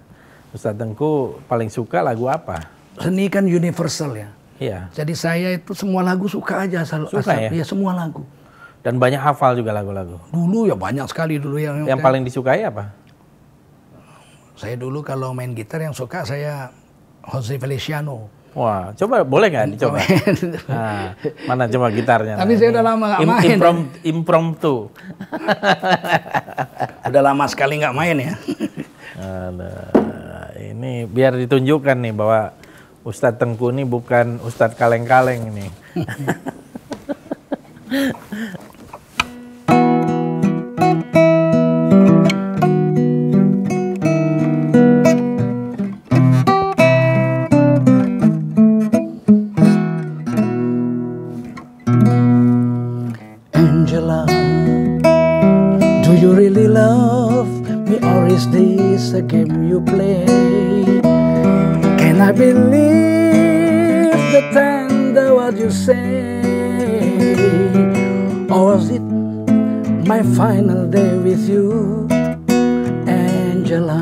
Ustadz Tengku paling suka lagu apa? Seni kan universal ya. Iya. Jadi saya itu semua lagu suka aja. Suka ya? Ya semua lagu. Dan banyak hafal juga lagu-lagu. Dulu ya banyak sekali dulu yang paling disukai apa? Saya dulu kalau main gitar yang suka saya Jose Feliciano. Wah, coba boleh nggak dicoba? Nah, mana coba gitarnya? Tapi saya udah lama nggak main. Impromptu. Udah lama sekali nggak main ya. Ini biar ditunjukkan nih bahwa Ustadz Tengku ini bukan Ustadz kaleng-kaleng ini. what you say? Or was it my final day with you, Angela?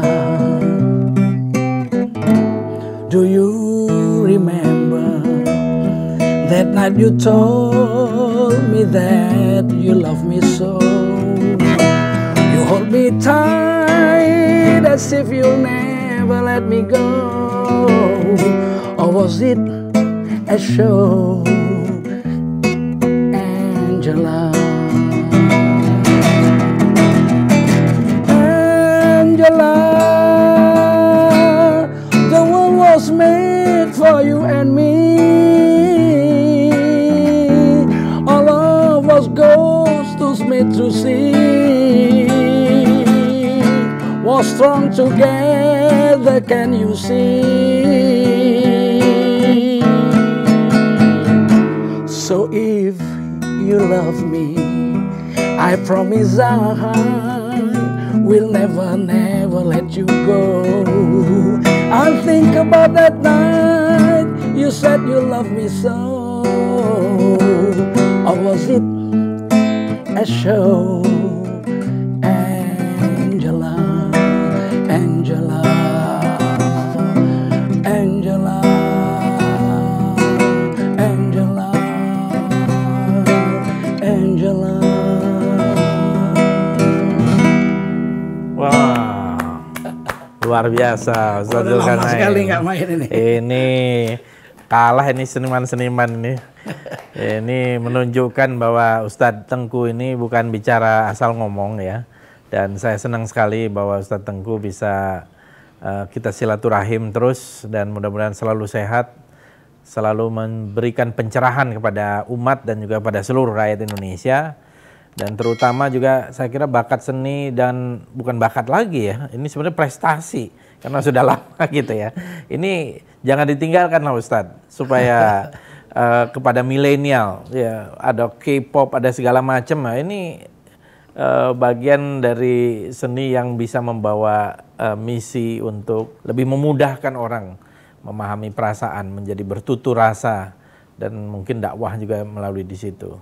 Do you remember that night you told me that you love me so? You hold me tight as if you'll never let me go. Or was it a show, Angela? Angela, the world was made for you and me. All of us ghosts made to see. Was strong together, can you see? So if you love me, I promise I will never, never let you go. I'll think about that night you said you love me so. Or was it a show, Angela? Angela, Angela, Angela, Angela. Wah, luar biasa Ustadz Zulkarnain. Lama sekali nggak main ini. Ini kalah ini seniman-seniman ini. Ini menunjukkan bahwa Ustadz Tengku ini bukan bicara asal ngomong ya. Dan saya senang sekali bahwa Ustadz Tengku bisa kita silaturahim terus dan mudah-mudahan selalu sehat, selalu memberikan pencerahan kepada umat dan juga pada seluruh rakyat Indonesia. Dan terutama juga saya kira bakat seni dan bukan bakat lagi ya, ini sebenarnya prestasi karena sudah lama gitu ya. Ini jangan ditinggalkan lah Ustadz, supaya kepada milenial ya, ada K-pop, ada segala macam. Nah, ini bagian dari seni yang bisa membawa misi untuk lebih memudahkan orang memahami perasaan, menjadi bertutur rasa, dan mungkin dakwah juga melalui di situ.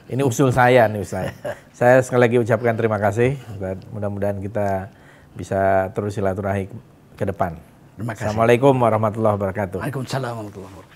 Ini usul saya nih Ustaz. Saya sekali lagi ucapkan terima kasih. Mudah-mudahan kita bisa terus silaturahmi ke depan. Terima kasih. Assalamualaikum warahmatullahi wabarakatuh. Waalaikumsalam warahmatullahi wabarakatuh.